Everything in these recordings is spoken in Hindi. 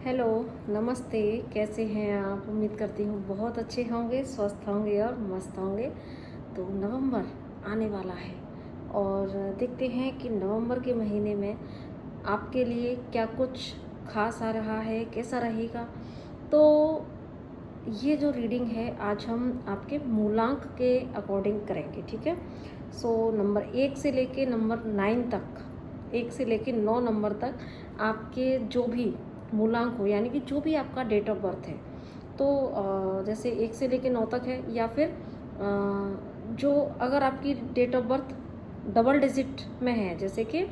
हेलो, नमस्ते। कैसे हैं आप? उम्मीद करती हूँ बहुत अच्छे होंगे, स्वस्थ होंगे और मस्त होंगे। तो नवंबर आने वाला है और देखते हैं कि नवंबर के महीने में आपके लिए क्या कुछ खास आ रहा है, कैसा रहेगा। तो ये जो रीडिंग है आज हम आपके मूलांक के अकॉर्डिंग करेंगे, ठीक है। सो नंबर 1 से लेके नंबर 9 तक, 1 से लेके 9 नंबर तक आपके जो भी मूलांक हो, यानी कि जो भी आपका डेट ऑफ बर्थ है। तो जैसे 1 से लेके 9 तक है, या फिर जो अगर आपकी date of birth double digit में है, जैसे कि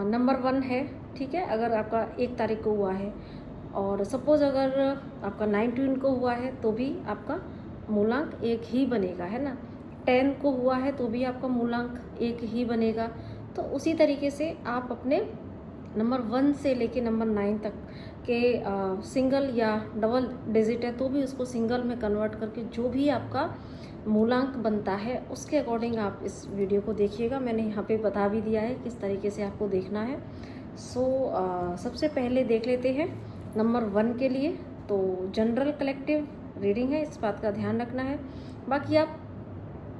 नंबर 1 है, ठीक है। अगर आपका 1 तारीख को हुआ है और सपोज़ अगर आपका 19 को हुआ है तो भी आपका मूलांक 1 ही बनेगा, है ना। 10 को हुआ है तो भी आपका मूलांक 1 ही बनेगा। तो उसी तरीके से आप अपने नंबर 1 से लेके नंबर 9 तक के सिंगल या डबल डिजिट है तो भी उसको सिंगल में कन्वर्ट करके जो भी आपका मूलांक बनता है उसके अकॉर्डिंग आप इस वीडियो को देखिएगा। मैंने यहाँ पे बता भी दिया है किस तरीके से आपको देखना है। सबसे पहले देख लेते हैं नंबर 1 के लिए। तो जनरल कलेक्टिव रीडिंग है, इस बात का ध्यान रखना है। बाकी आप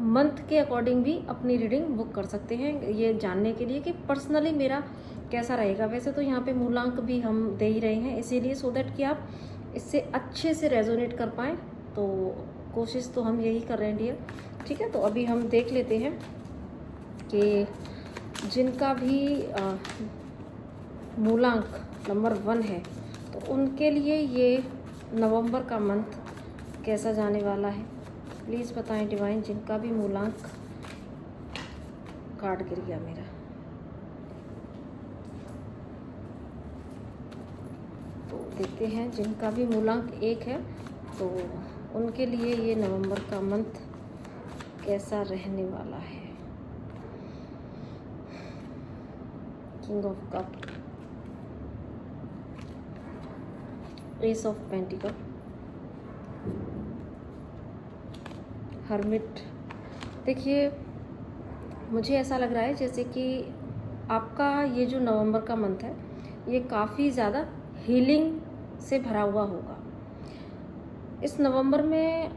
मंथ के अकॉर्डिंग भी अपनी रीडिंग बुक कर सकते हैं, ये जानने के लिए कि पर्सनली मेरा कैसा रहेगा। वैसे तो यहाँ पे मूलांक भी हम दे ही रहे हैं, इसीलिए सो दैट कि आप इससे अच्छे से रेजोनेट कर पाएँ। तो कोशिश तो हम यही कर रहे हैं डियर, ठीक है। तो अभी हम देख लेते हैं कि जिनका भी मूलांक नंबर 1 है तो उनके लिए ये नवंबर का मंथ कैसा जाने वाला है। प्लीज़ बताएं डिवाइन, जिनका भी मूलांक, कार्ड गिर गया मेरा। तो देखते हैं जिनका भी मूलांक 1 है तो उनके लिए ये नवंबर का मंथ कैसा रहने वाला है। King of cup, S of pentacle, hermit. देखिए, मुझे ऐसा लग रहा है जैसे कि आपका ये जो नवंबर का मंथ है ये काफ़ी ज़्यादा हीलिंग से भरा हुआ होगा। इस नवंबर में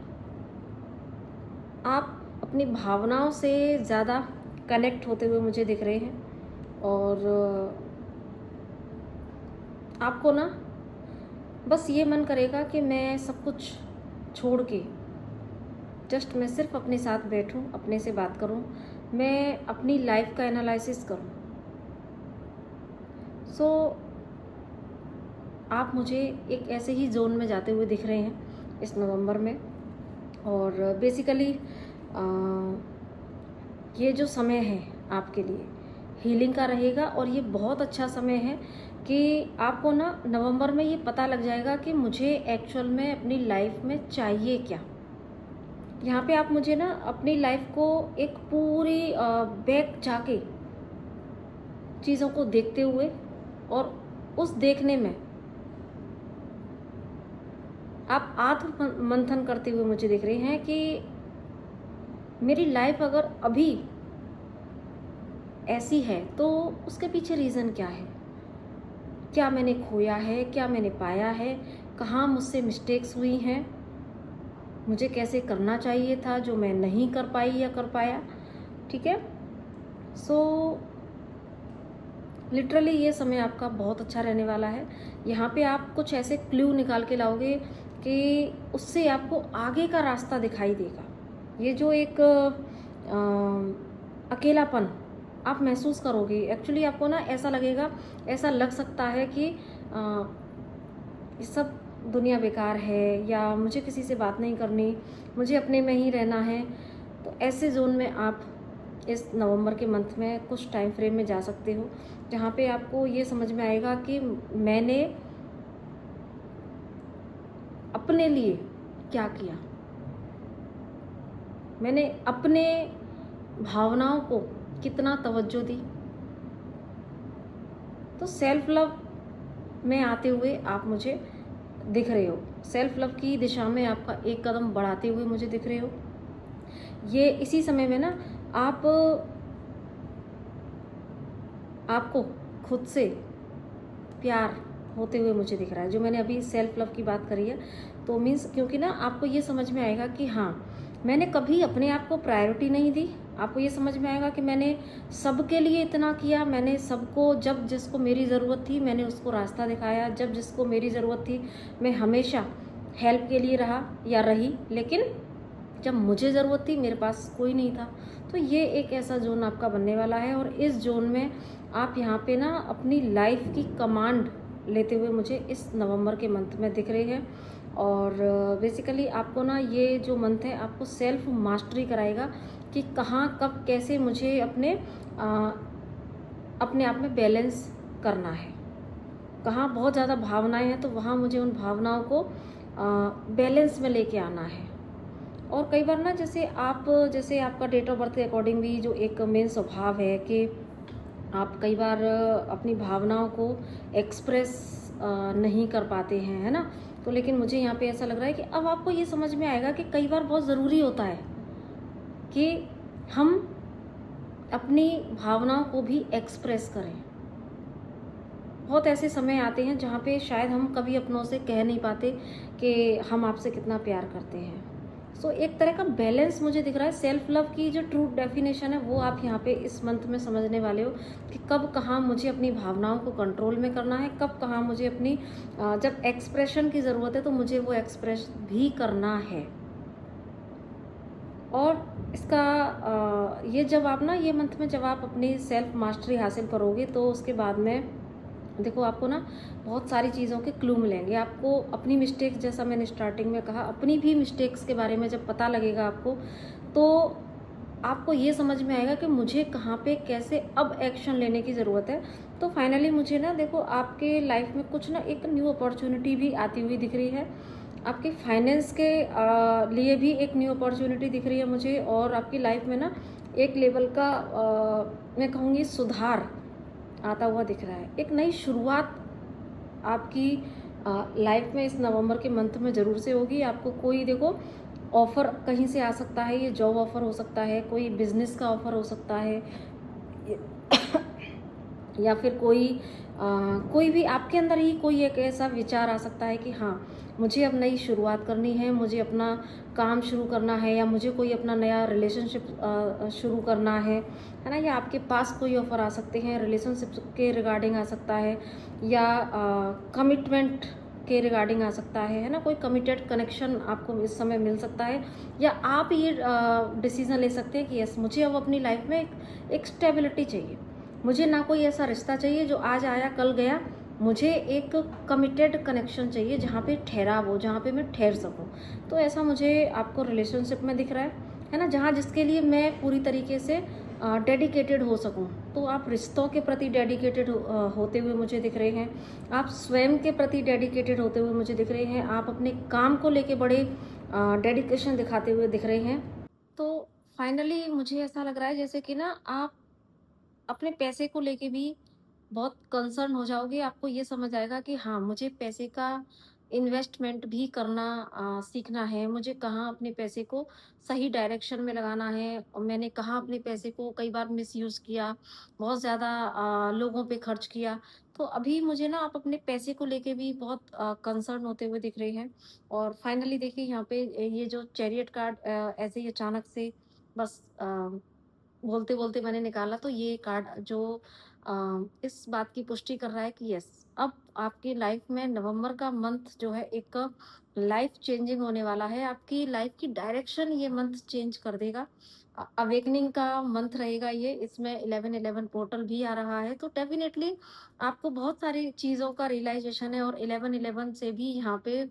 आप अपनी भावनाओं से ज़्यादा कनेक्ट होते हुए मुझे दिख रहे हैं और आपको ना बस ये मन करेगा कि मैं सब कुछ छोड़ के जस्ट मैं सिर्फ अपने साथ बैठूं, अपने से बात करूं, मैं अपनी लाइफ का एनालिसिस करूं। आप मुझे एक ऐसे ही जोन में जाते हुए दिख रहे हैं इस नवंबर में। और बेसिकली ये जो समय है आपके लिए हीलिंग का रहेगा और ये बहुत अच्छा समय है कि आपको ना नवंबर में ये पता लग जाएगा कि मुझे एक्चुअल में अपनी लाइफ में चाहिए क्या। यहाँ पे आप मुझे ना अपनी लाइफ को एक पूरी बैक जाके चीज़ों को देखते हुए और उस देखने में आप आत्म मंथन करते हुए मुझे दिख रहे हैं कि मेरी लाइफ अगर अभी ऐसी है तो उसके पीछे रीज़न क्या है, क्या मैंने खोया है, क्या मैंने पाया है, कहाँ मुझसे मिस्टेक्स हुई हैं, मुझे कैसे करना चाहिए था जो मैं नहीं कर पाई या कर पाया, ठीक है। लिटरली ये समय आपका बहुत अच्छा रहने वाला है। यहाँ पे आप कुछ ऐसे क्लू निकाल के लाओगे कि उससे आपको आगे का रास्ता दिखाई देगा। ये जो एक अकेलापन आप महसूस करोगे, एक्चुअली आपको ना ऐसा लगेगा, ऐसा लग सकता है कि ये सब दुनिया बेकार है या मुझे किसी से बात नहीं करनी, मुझे अपने में ही रहना है। तो ऐसे जोन में आप इस नवंबर के मंथ में कुछ टाइम फ्रेम में जा सकते हो जहाँ पे आपको ये समझ में आएगा कि मैंने अपने लिए क्या किया, मैंने अपने भावनाओं को कितना तवज्जो दी। तो सेल्फ लव में आते हुए आप मुझे दिख रहे हो, सेल्फ लव की दिशा में आपका एक कदम बढ़ाते हुए मुझे दिख रहे हो। ये इसी समय में ना आपको खुद से प्यार होते हुए मुझे दिख रहा है। जो मैंने अभी सेल्फ लव की बात करी है, तो मीन्स क्योंकि ना आपको ये समझ में आएगा कि हाँ, मैंने कभी अपने आप को प्रायोरिटी नहीं दी। आपको ये समझ में आएगा कि मैंने सबके लिए इतना किया, मैंने सबको, जब जिसको मेरी ज़रूरत थी मैंने उसको रास्ता दिखाया, जब जिसको मेरी ज़रूरत थी मैं हमेशा हेल्प के लिए रहा या रही, लेकिन जब मुझे ज़रूरत थी मेरे पास कोई नहीं था। तो ये एक ऐसा जोन आपका बनने वाला है, और इस जोन में आप यहाँ पे ना अपनी लाइफ की कमांड लेते हुए मुझे इस नवंबर के मंथ में दिख रहे हैं। और बेसिकली आपको ना ये जो मंथ है आपको सेल्फ मास्टरी कराएगा कि कहाँ कब कैसे मुझे अपने आप में बैलेंस करना है। कहाँ बहुत ज़्यादा भावनाएं हैं तो वहाँ मुझे उन भावनाओं को बैलेंस में लेके आना है। और कई बार ना जैसे आपका डेट ऑफ बर्थ के अकॉर्डिंग भी जो एक मेन स्वभाव है कि आप कई बार अपनी भावनाओं को एक्सप्रेस नहीं कर पाते हैं, है ना। तो लेकिन मुझे यहाँ पे ऐसा लग रहा है कि अब आपको ये समझ में आएगा कि कई बार बहुत ज़रूरी होता है कि हम अपनी भावनाओं को भी एक्सप्रेस करें। बहुत ऐसे समय आते हैं जहाँ पे शायद हम कभी अपनों से कह नहीं पाते कि हम आपसे कितना प्यार करते हैं। सो एक तरह का बैलेंस मुझे दिख रहा है। सेल्फ लव की जो ट्रू डेफिनेशन है वो आप यहाँ पे इस मंथ में समझने वाले हो कि कब कहाँ मुझे अपनी भावनाओं को कंट्रोल में करना है, कब कहाँ मुझे अपनी जब एक्सप्रेशन की ज़रूरत है तो मुझे वो एक्सप्रेस भी करना है। और इसका ये जब आप ना ये मंथ में जब आप अपनी सेल्फ मास्टरी हासिल करोगे तो उसके बाद में देखो आपको ना बहुत सारी चीज़ों के क्लू मिलेंगे। आपको अपनी मिस्टेक्स, जैसा मैंने स्टार्टिंग में कहा, अपनी भी मिस्टेक्स के बारे में जब पता लगेगा आपको, तो आपको ये समझ में आएगा कि मुझे कहाँ पे कैसे अब एक्शन लेने की ज़रूरत है। तो फाइनली मुझे ना देखो आपके लाइफ में कुछ ना एक न्यू अपॉर्चुनिटी भी आती हुई दिख रही है। आपके फाइनेंस के लिए भी एक न्यू अपॉर्चुनिटी दिख रही है मुझे, और आपकी लाइफ में ना एक लेवल का मैं कहूँगी सुधार आता हुआ दिख रहा है। एक नई शुरुआत आपकी लाइफ में इस नवंबर के मंथ में ज़रूर से होगी। आपको कोई देखो ऑफ़र कहीं से आ सकता है, ये जॉब ऑफ़र हो सकता है, कोई बिजनेस का ऑफ़र हो सकता है, या फिर कोई भी आपके अंदर ही कोई एक ऐसा विचार आ सकता है कि हाँ, मुझे अब नई शुरुआत करनी है, मुझे अपना काम शुरू करना है, या मुझे कोई अपना नया रिलेशनशिप शुरू करना है ना। या आपके पास कोई ऑफ़र आ सकते हैं, रिलेशनशिप के रिगार्डिंग आ सकता है, या कमिटमेंट के रिगार्डिंग आ सकता है ना। कोई कमिटेड कनेक्शन आपको इस समय मिल सकता है, या आप ये डिसीज़न ले सकते हैं कि यस, मुझे अब अपनी लाइफ में एक स्टेबिलिटी चाहिए। मुझे ना कोई ऐसा रिश्ता चाहिए जो आज आया कल गया, मुझे एक कमिटेड कनेक्शन चाहिए जहाँ पे ठहराव हो, जहाँ पे मैं ठहर सकूँ। तो ऐसा मुझे आपको रिलेशनशिप में दिख रहा है ना, जहाँ जिसके लिए मैं पूरी तरीके से डेडिकेटेड हो सकूँ। तो आप रिश्तों के प्रति डेडिकेटेड होते हुए मुझे दिख रहे हैं, आप स्वयं के प्रति डेडिकेटेड होते हुए मुझे दिख रहे हैं, आप अपने काम को लेके बड़े डेडिकेशन दिखाते हुए दिख रहे हैं। तो फाइनली मुझे ऐसा लग रहा है जैसे कि ना आप अपने पैसे को लेके भी बहुत कंसर्न हो जाओगे। आपको ये समझ आएगा कि हाँ, मुझे पैसे का इन्वेस्टमेंट भी करना सीखना है। मुझे कहाँ अपने पैसे को सही डायरेक्शन में लगाना है, और मैंने कहाँ अपने पैसे को कई बार मिसयूज़ किया, बहुत ज़्यादा लोगों पे खर्च किया। तो अभी मुझे ना आप अपने पैसे को लेके भी बहुत कंसर्न होते हुए दिख रहे हैं। और फाइनली देखिए यहाँ पे ये जो चैरियट कार्ड ऐसे ही अचानक से बस बोलते-बोलते मैंने निकाला, तो ये कार्ड जो इस बात की पुष्टि कर रहा है कि यस, अब आपकी लाइफ में नवंबर का मंथ जो है एक लाइफ चेंजिंग होने वाला है। आपकी लाइफ की डायरेक्शन ये मंथ चेंज कर देगा। अवेकनिंग का मंथ रहेगा ये, इसमें 11-11 पोर्टल भी आ रहा है। तो डेफ़िनेटली आपको बहुत सारी चीज़ों का रियलाइज़ेशन है, और 11-11 से भी यहाँ पे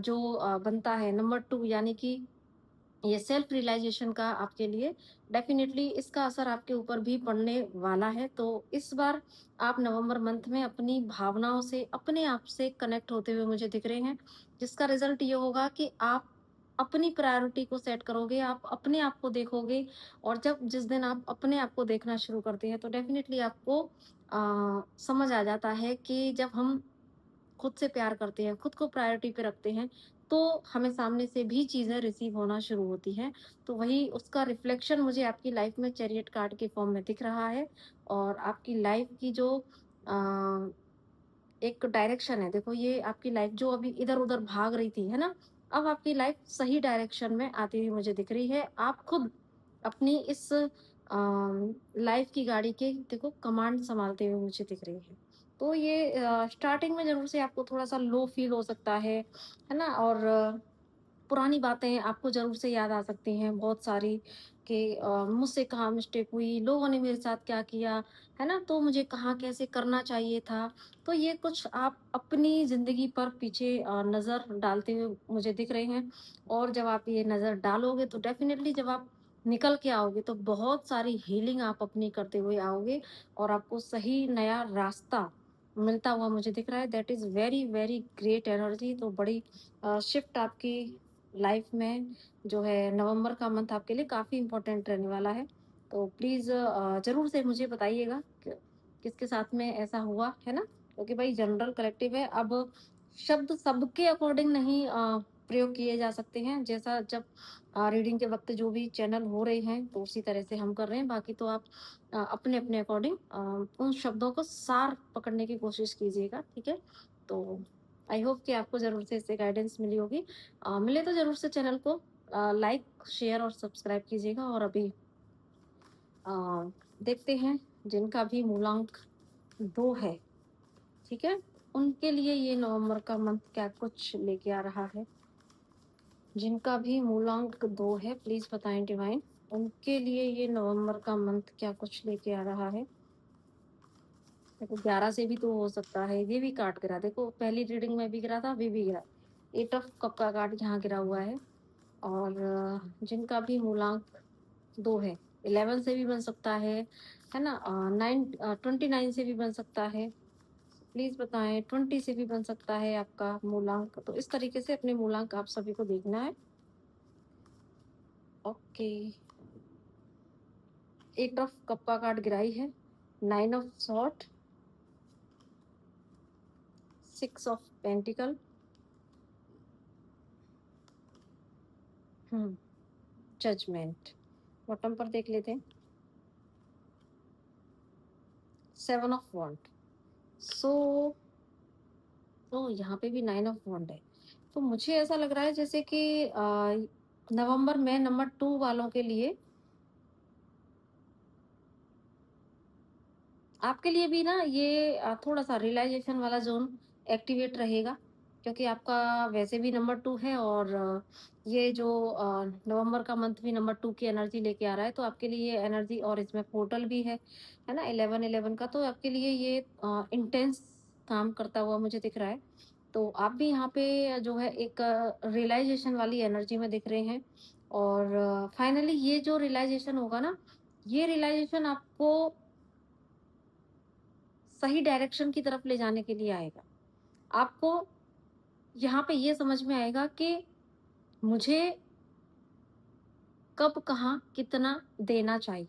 जो बनता है नंबर 2, यानी कि ये सेल्फ रियलाइजेशन का आपके लिए डेफिनेटली इसका असर आपके ऊपर भी पड़ने वाला है। तो इस बार आप नवंबर मंथ में अपनी भावनाओं से, अपने आप से कनेक्ट होते हुए मुझे दिख रहे हैं, जिसका रिजल्ट ये होगा कि आप अपनी प्रायोरिटी को सेट करोगे, आप अपने आप को देखोगे। और जब जिस दिन आप अपने आप को देखना शुरू करते हैं तो डेफिनेटली आपको समझ आ जाता है कि जब हम खुद से प्यार करते हैं, खुद को प्रायोरिटी पे रखते हैं, तो हमें सामने से भी चीज़ें रिसीव होना शुरू होती हैं। तो वही उसका रिफ्लेक्शन मुझे आपकी लाइफ में चैरियट कार्ड के फॉर्म में दिख रहा है। और आपकी लाइफ की जो अ, एक डायरेक्शन है। देखो ये आपकी लाइफ जो अभी इधर-उधर भाग रही थी, है ना? अब आपकी लाइफ सही डायरेक्शन में आती हुई मुझे दिख रही है। आप खुद अपनी इस लाइफ की गाड़ी के देखो कमांड सँभालते हुए मुझे दिख रही है। तो ये स्टार्टिंग में ज़रूर से आपको थोड़ा-सा लो फ़ील हो सकता है ना? और पुरानी बातें आपको ज़रूर से याद आ सकती हैं बहुत सारी कि मुझसे कहाँ मिस्टेक हुई, लोगों ने मेरे साथ क्या किया, है ना? तो मुझे कहाँ कैसे करना चाहिए था। तो ये कुछ आप अपनी ज़िंदगी पर पीछे नज़र डालते हुए मुझे दिख रहे हैं और जब आप ये नज़र डालोगे तो डेफ़िनेटली जब आप निकल के आओगे तो बहुत सारी हीलिंग आप अपनी करते हुए आओगे और आपको सही नया रास्ता मिलता हुआ मुझे दिख रहा है। That is very, very great energy. तो बड़ी शिफ्ट आपकी लाइफ में जो है नवंबर का मंथ आपके लिए काफ़ी इम्पोर्टेंट रहने वाला है। तो प्लीज़ ज़रूर से मुझे बताइएगा कि किसके साथ में ऐसा हुआ, है ना? क्योंकि भाई जनरल कलेक्टिव है, अब शब्द सबके अकॉर्डिंग नहीं प्रयोग किए जा सकते हैं। जैसा जब रीडिंग के वक़्त जो भी चैनल हो रहे हैं, तो उसी तरह से हम कर रहे हैं। बाकी तो आप अपने-अपने अकॉर्डिंग उन शब्दों को सार पकड़ने की कोशिश कीजिएगा, ठीक है? तो आई होप कि आपको ज़रूर से इससे गाइडेंस मिली होगी। मिले तो ज़रूर से चैनल को लाइक, शेयर और सब्सक्राइब कीजिएगा और अभी अ, देखते हैं जिनका भी मूलांक 2 है, ठीक है? उनके लिए ये नवंबर का मंथ क्या कुछ लेके आ रहा है। जिनका भी मूलांक 2 है प्लीज़ बताएँ डिवाइन, उनके लिए ये नवंबर का मंथ क्या कुछ लेके आ रहा है। देखो 11 से भी तो हो सकता है, ये भी कार्ड गिरा। देखो पहली रीडिंग में भी गिरा था, अभी भी गिरा। 8 ऑफ कप का कार्ड यहाँ गिरा हुआ है। और जिनका भी मूलांक 2 है, 11 से भी बन सकता है ना? 29 से भी बन सकता है। प्लीज़ बताएँ 20 से भी बन सकता है आपका मूलांक। तो इस तरीके से अपने मूलांक आप सभी को देखना है। ओके, 8 ऑफ कप का कार्ड गिरा ही है, 9 ऑफ सॉर्ड, 6 ऑफ पेंटिकल, हुँ, जजमेंट। बॉटम पर देख लेते हैं, 7 ऑफ वॉन्ड। सो तो यहाँ पे भी 9 ऑफ वॉन्ड है। तो मुझे ऐसा लग रहा है जैसे कि नवंबर में नंबर 2 वालों के लिए आपके लिए भी ना ये थोड़ा-सा रियलाइज़ेशन वाला ज़ोन एक्टिवेट रहेगा, क्योंकि आपका वैसे भी नंबर 2 है और ये जो नवंबर का मंथ भी नंबर 2 की एनर्जी लेके आ रहा है, तो आपके लिए ये एनर्जी और इसमें पोर्टल भी है ना? 11-11 का, तो आपके लिए ये इंटेंस काम करता हुआ मुझे दिख रहा है। तो आप भी यहाँ पे जो है एक रियलाइज़ेशन वाली एनर्जी में दिख रहे हैं और फाइनली ये जो रियलाइज़ेशन होगा ना, ये रियलाइज़ेशन आपको सही डायरेक्शन की तरफ ले जाने के लिए आएगा। आपको यहाँ पे ये समझ में आएगा कि मुझे कब, कहाँ, कितना देना चाहिए,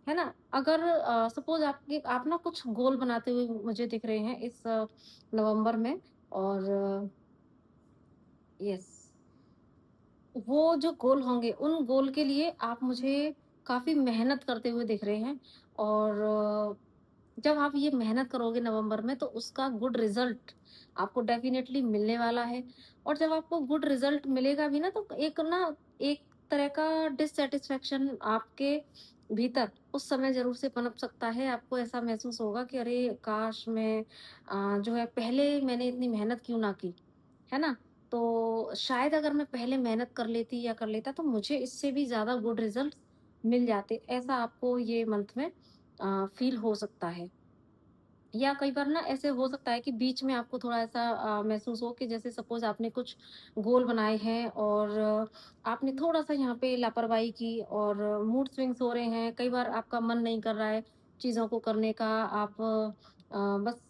है ना? अगर सपोज़ आपके आप ना कुछ गोल बनाते हुए मुझे दिख रहे हैं इस नवंबर में और यस, वो जो गोल होंगे, उन गोल के लिए आप मुझे काफ़ी मेहनत करते हुए दिख रहे हैं और जब आप ये मेहनत करोगे नवंबर में तो उसका गुड रिजल्ट आपको डेफिनेटली मिलने वाला है और जब आपको गुड रिजल्ट मिलेगा भी ना एक तरह का डिससैटिस्फैक्शन आपके भीतर उस समय ज़रूर से पनप सकता है। आपको ऐसा महसूस होगा कि अरे काश मैं जो है पहले मैंने इतनी मेहनत क्यों ना की, है ना? तो शायद अगर मैं पहले मेहनत कर लेती या कर लेता तो मुझे इससे भी ज़्यादा गुड रिजल्ट मिल जाते। ऐसा आपको ये मंथ में फ़ील हो सकता है। या कई बार ना ऐसे हो सकता है कि बीच में आपको थोड़ा ऐसा महसूस हो कि जैसे सपोज़ आपने कुछ गोल बनाए हैं और आपने थोड़ा-सा यहाँ पे लापरवाही की और मूड स्विंग्स हो रहे हैं। कई बार आपका मन नहीं कर रहा है चीज़ों को करने का। आप बस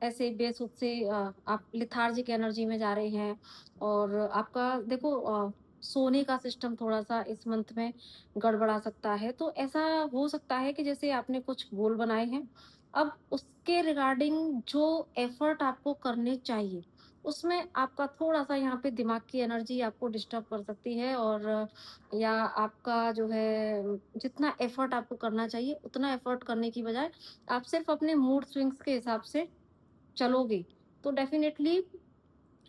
ऐसे बेसुध से आप लेथार्जिक एनर्जी में जा रहे हैं और आपका देखो सोने का सिस्टम थोड़ा-सा इस मंथ में गड़बड़ा सकता है। तो ऐसा हो सकता है कि जैसे आपने कुछ गोल बनाए हैं अब उसके रिगार्डिंग जो एफर्ट आपको करने चाहिए, उसमें आपका थोड़ा-सा यहाँ पे दिमाग की एनर्जी आपको डिस्टर्ब कर सकती है और या आपका जो है जितना एफर्ट आपको करना चाहिए, उतना एफर्ट करने की बजाय आप सिर्फ़ अपने मूड स्विंग्स के हिसाब से चलोगे, तो डेफ़िनेटली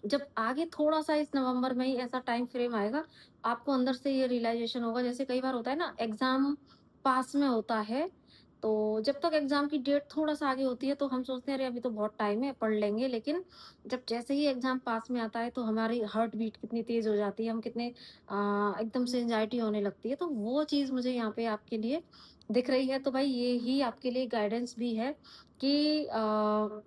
जब आगे थोड़ा-सा इस नवंबर में ही ऐसा टाइम फ्रेम आएगा, आपको अंदर से ये रियलाइज़ेशन होगा। जैसे कई बार होता है ना, एग्ज़ाम पास में होता है, तो जब तक एग्ज़ाम की डेट थोड़ा-सा आगे होती है, तो हम सोचते हैं अरे अभी तो बहुत टाइम है, पढ़ लेंगे। लेकिन जब जैसे ही एग्ज़ाम पास में आता है, तो हमारी हार्ट बीट कितनी तेज़ हो जाती है, हम कितने एकदम से एंग्ज़ायटी होने लगती है। तो वो चीज़ मुझे यहाँ पे आपके लिए दिख रही है। तो भाई ये ही आपके लिए गाइडेंस भी है कि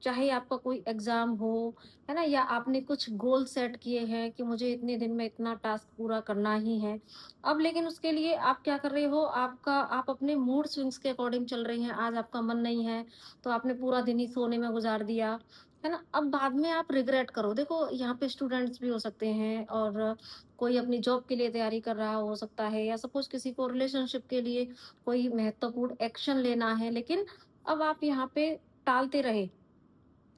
चाहे आपका कोई एग्ज़ाम हो, है ना? या आपने कुछ गोल सेट किए हैं कि मुझे इतने दिन में इतना टास्क पूरा करना ही है। अब लेकिन उसके लिए आप क्या कर रहे हो, आप अपने मूड स्विंग्स के अकॉर्डिंग चल रही हैं। आज आपका मन नहीं है, तो आपने पूरा दिन ही सोने में गुज़ार दिया, है ना? अब बाद में आप रिग्रेट करो। देखो, यहाँ पे स्टूडेंट्स भी हो सकते हैं और कोई अपनी जॉब के लिए तैयारी कर रहा हो सकता है, या सपोज़ किसी को रिलेशनशिप के लिए कोई महत्वपूर्ण एक्शन लेना है, लेकिन अब आप यहाँ पे टालते रहे,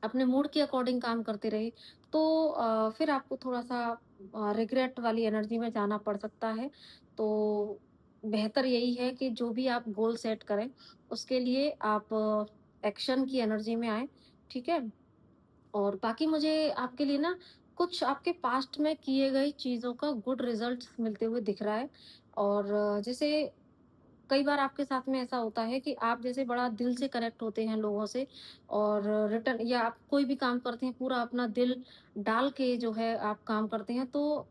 अपने मूड के अकॉर्डिंग काम करते रहे, तो फिर आपको थोड़ा-सा रिग्रेट वाली एनर्जी में जाना पड़ सकता है। तो बेहतर यही है कि जो भी आप गोल सेट करें, उसके लिए आप एक्शन की एनर्जी में आएँ, ठीक है? और बाकी मुझे आपके लिए ना कुछ आपके पास्ट में किए गई चीज़ों का गुड रिज़ल्ट्स मिलते हुए दिख रहा है। और जैसे कई बार आपके साथ में ऐसा होता है कि आप जैसे बड़ा दिल से कनेक्ट होते हैं लोगों से, और रिटर्न या आप कोई भी काम करते हैं, पूरा अपना दिल डाल के जो है आप काम करते हैं। तो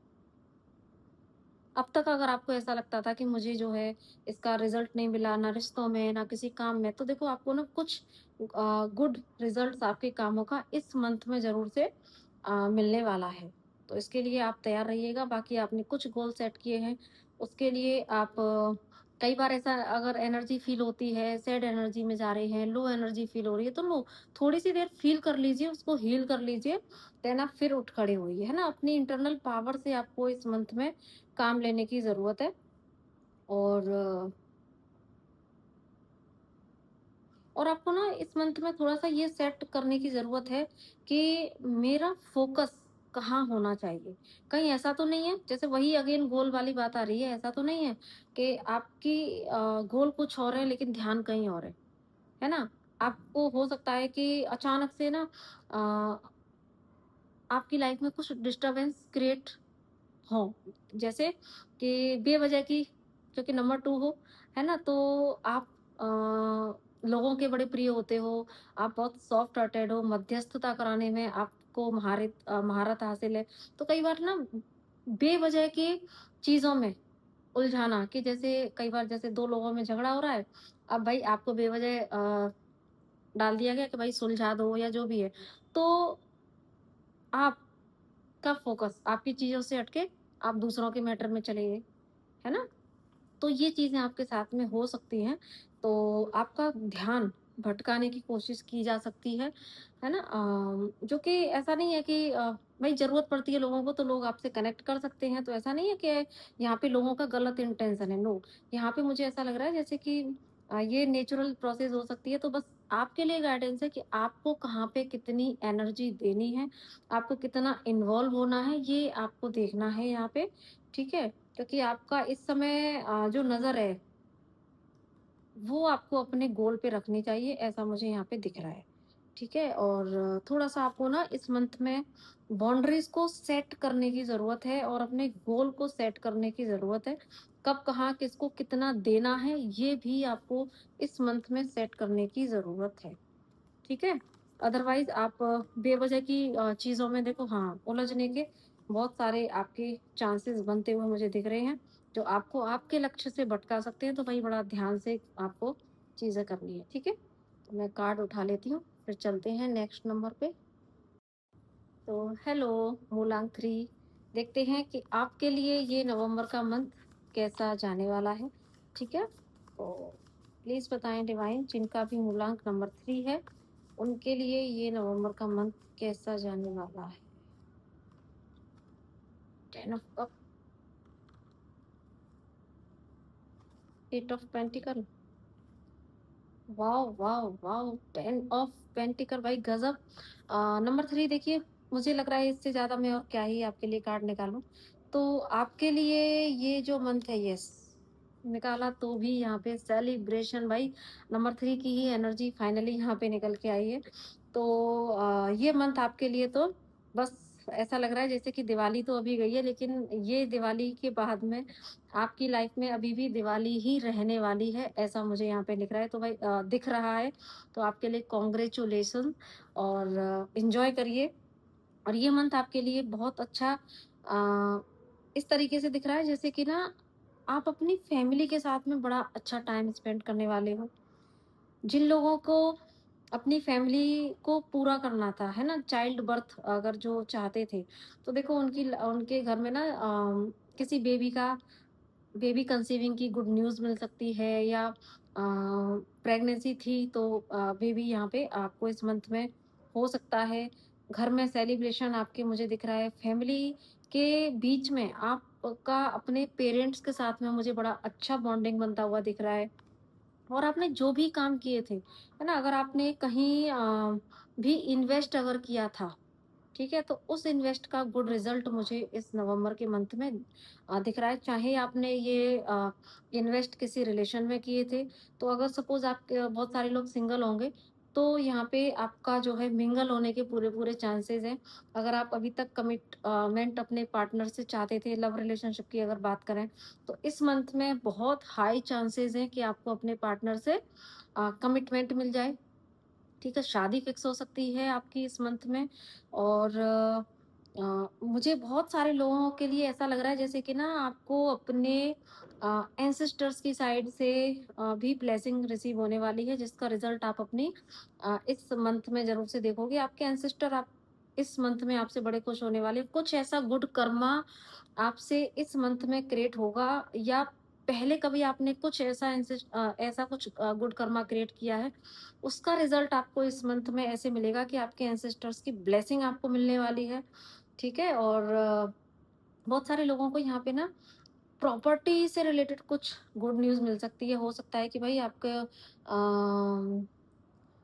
अब तक अगर आपको ऐसा लगता था कि मुझे जो है इसका रिजल्ट नहीं मिला, ना रिश्तों में, ना किसी काम में, तो देखो आपको ना कुछ गुड रिजल्ट्स आपके कामों का इस मंथ में ज़रूर से मिलने वाला है। तो इसके लिए आप तैयार रहिएगा। बाकी आपने कुछ गोल सेट किए हैं, उसके लिए आप कई बार ऐसा अगर एनर्जी फ़ील होती है, सैड एनर्जी में जा रहे हैं, लो एनर्जी फ़ील हो रही है, तो लो, थोड़ी-सी देर फ़ील कर लीजिए, उसको हील कर लीजिए, देन आप फिर उठ खड़े होइए, है ना? अपनी इंटरनल पावर से आपको इस मंथ में काम लेने की ज़रूरत है। और आपको ना इस मंथ में थोड़ा-सा ये सेट करने की ज़रूरत है कि मेरा फ़ोकस कहाँ होना चाहिए। कहीं ऐसा तो नहीं है, जैसे वही अगेन गोल वाली बात आ रही है, ऐसा तो नहीं है कि आपकी गोल कुछ और है लेकिन ध्यान कहीं और है ना? आपको हो सकता है कि अचानक से ना अ, आपकी लाइफ़ में कुछ डिस्टर्बेंस क्रिएट हो। जैसे कि बेवजह की, क्योंकि नंबर 2 हो, है ना? तो आप लोगों के बड़े प्रिय होते हो, आप बहुत सॉफ्ट हार्टेड हो, मध्यस्थता कराने में आपको महारत हासिल है। तो कई बार ना बेवजह की चीज़ों में उलझाना, कि जैसे कई बार जैसे 2 लोगों में झगड़ा हो रहा है, अब भाई आपको बेवजह डाल दिया गया कि भाई सुलझा दो या जो भी है। तो आपका फ़ोकस आपकी चीज़ों से हट के आप दूसरों के मैटर में चले गए, है ना? तो ये चीज़ें आपके साथ में हो सकती हैं, तो आपका ध्यान भटकाने की कोशिश की जा सकती है ना? जो कि ऐसा नहीं है कि भई ज़रूरत पड़ती है लोगों को तो लोग आपसे कनेक्ट कर सकते हैं, तो ऐसा नहीं है कि यहाँ पे लोगों का गलत इंटेंशन है, नो। यहाँ पे मुझे ऐसा लग रहा है जैसे कि ये नेचुरल प्रोसेस हो सकती है, तो बस आपके लिए गाइडेंस है कि आपको कहाँ पे कितनी एनर्जी देनी है, आपको कितना इन्वॉल्व होना है, ये आपको देखना है यहाँ पे, ठीक है? क्योंकि आपका इस समय जो नज़र है, वो आपको अपने गोल पे रखनी चाहिए, ऐसा मुझे यहाँ पे दिख रहा है। ठीक है? और थोड़ा-सा आपको ना इस मंथ में बाउंड्रीज़ को सेट करने की ज़रूरत है और अपने गोल को सेट करने की ज़रूरत है। कब, कहाँ, किसको कितना देना है, ये भी आपको इस मंथ में सेट करने की ज़रूरत है। ठीक है? अदरवाइज़ आप बेवज़ह की चीज़ों में देखो, हाँ, उलझने के बहुत सारे आपके चांसेस बनते हुए मुझे दिख रहे हैं, जो आपको आपके लक्ष्य से भटका सकते हैं, तो भई बड़ा ध्यान से आपको चीज़ें करनी है, ठीक है? तो मैं कार्ड उठा लेती हूँ, फिर चलते हैं नेक्स्ट नंबर पे। तो हेलो, मूलांक 3, देखते हैं कि आपके लिए ये नवंबर का मंथ कैसा जाने वाला है, ठीक है? तो प्लीज़ बताएँ डिवाइन, जिनका भी मूलांक नंबर 3 है, उनके लिए ये नवंबर का मंथ कैसा जाने वाला है? 10 of cup, 8 of pentacle, wow! Wow! Wow! 10 of pentacle, भाई गज़ब! नंबर 3 देखिए, मुझे लग रहा है इससे ज़्यादा मैं और क्या ही आपके लिए कार्ड निकालूँ। तो आपके लिए ये जो मंथ है, यस, निकाला तो भी यहाँ पे सेलिब्रेशन, भाई नंबर 3 की ही एनर्जी फाइनली यहाँ पे निकल के आई है। तो ये मंथ आपके लिए तो बस ऐसा लग रहा है जैसे कि दिवाली तो अभी गई है, लेकिन ये दिवाली के बाद में आपकी लाइफ में अभी भी दिवाली ही रहने वाली है, ऐसा मुझे यहाँ पे लिख रहा है। तो भाई दिख रहा है, तो आपके लिए कांग्रेचुलेशन और एन्जॉय करिए। और ये मंथ आपके लिए बहुत अच्छा इस तरीके से दिख रहा है जैसे कि ना आप अपनी फैमिली के साथ में बड़ा अच्छा टाइम स्पेंड करने वाले हो। जिन लोगों को अपनी फैमिली को पूरा करना था, है ना? चाइल्ड बर्थ अगर जो चाहते थे, तो देखो उनके घर में ना किसी बेबी कंसीविंग की गुड न्यूज़ मिल सकती है या प्रेगनेंसी थी तो बेबी यहाँ पे आपको इस मंथ में हो सकता है। घर में सेलिब्रेशन आपके मुझे दिख रहा है। फैमिली के बीच में आपका अपने पेरेंट्स के साथ में मुझे बड़ा अच्छा बॉन्डिंग बनता हुआ दिख रहा है। और आपने जो भी काम किए थे, है ना? अगर आपने कहीं भी इन्वेस्ट अगर किया था, ठीक है? तो उस इन्वेस्ट का गुड रिज़ल्ट मुझे इस नवंबर के मंथ में दिख रहा है। चाहे आपने ये इन्वेस्ट किसी रिलेशन में किए थे, तो अगर सपोज़ आप बहुत सारे लोग सिंगल होंगे, तो यहाँ पे आपका जो है मिंगल होने के पूरे-पूरे चांसेज़ हैं। अगर आप अभी तक मेंट अपने पार्टनर से चाहते थे, लव रिलेशनशिप की अगर बात करें, तो इस मंथ में बहुत हाई चांसेज़ हैं कि आपको अपने पार्टनर से कमिटमेंट मिल जाए। ठीक है, शादी फिक्स हो सकती है आपकी इस मंथ में और मुझे बहुत सारे लोगों के लिए ऐसा लग रहा है जैसे कि ना आपको अपने एंसेस्टर्स की साइड से भी ब्लेसिंग रिसीव होने वाली है जिसका रिजल्ट आप अपनी इस मंथ में ज़रूर से देखोगे। आपके एंसेस्टर आप इस मंथ में आपसे बड़े खुश होने वाले हैं। कुछ ऐसा गुड कर्मा आपसे इस मंथ में क्रिएट होगा या पहले कभी आपने कुछ ऐसा कुछ गुड कर्मा क्रिएट किया है उसका रिज़ल्ट आपको इस मंथ में ऐसे मिलेगा कि आपके एंसेस्टर्स की ब्लेसिंग आपको मिलने वाली है, ठीक है? और बहुत सारे लोगों को यहाँ पे ना प्रॉपर्टी से रिलेटेड कुछ गुड न्यूज़ मिल सकती है। हो सकता है कि भई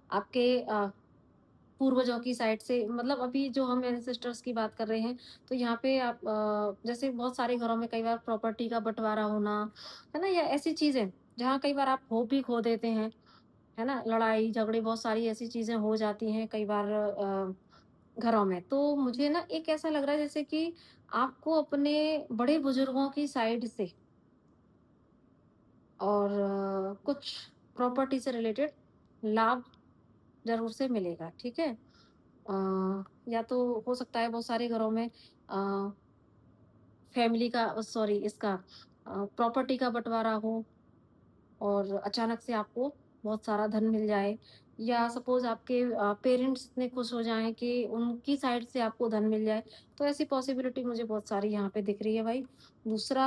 आपके पूर्वजों की साइड से मतलब अभी जो हम एंसेस्टर्स की बात कर रहे हैं, तो यहाँ पे आप जैसे बहुत सारे घरों में कई बार प्रॉपर्टी का बँटवारा होना, है ना? या ऐसी चीज़ें, जहाँ कई बार आप होप भी खो देते हैं। है ना? लड़ाई झगड़े बहुत सारी ऐसी चीज़ें हो जाती हैं कई बार घरों में। तो मुझे ना एक ऐसा लग रहा है जैसे कि आपको अपने बड़े बुजुर्गों की साइड से और कुछ प्रॉपर्टी से रिलेटेड लाभ ज़रूर से मिलेगा, ठीक है? या तो हो सकता है बहुत सारे घरों में फैमिली का सॉरी इसका प्रॉपर्टी का बँटवारा हो और अचानक से आपको बहुत सारा धन मिल जाए या सपोज़ आपके पेरेंट्स इतने खुश हो जाएँ कि उनकी साइड से आपको धन मिल जाए, तो ऐसी पॉसिबिलिटी मुझे बहुत सारी यहाँ पे दिख रही है भाई। दूसरा,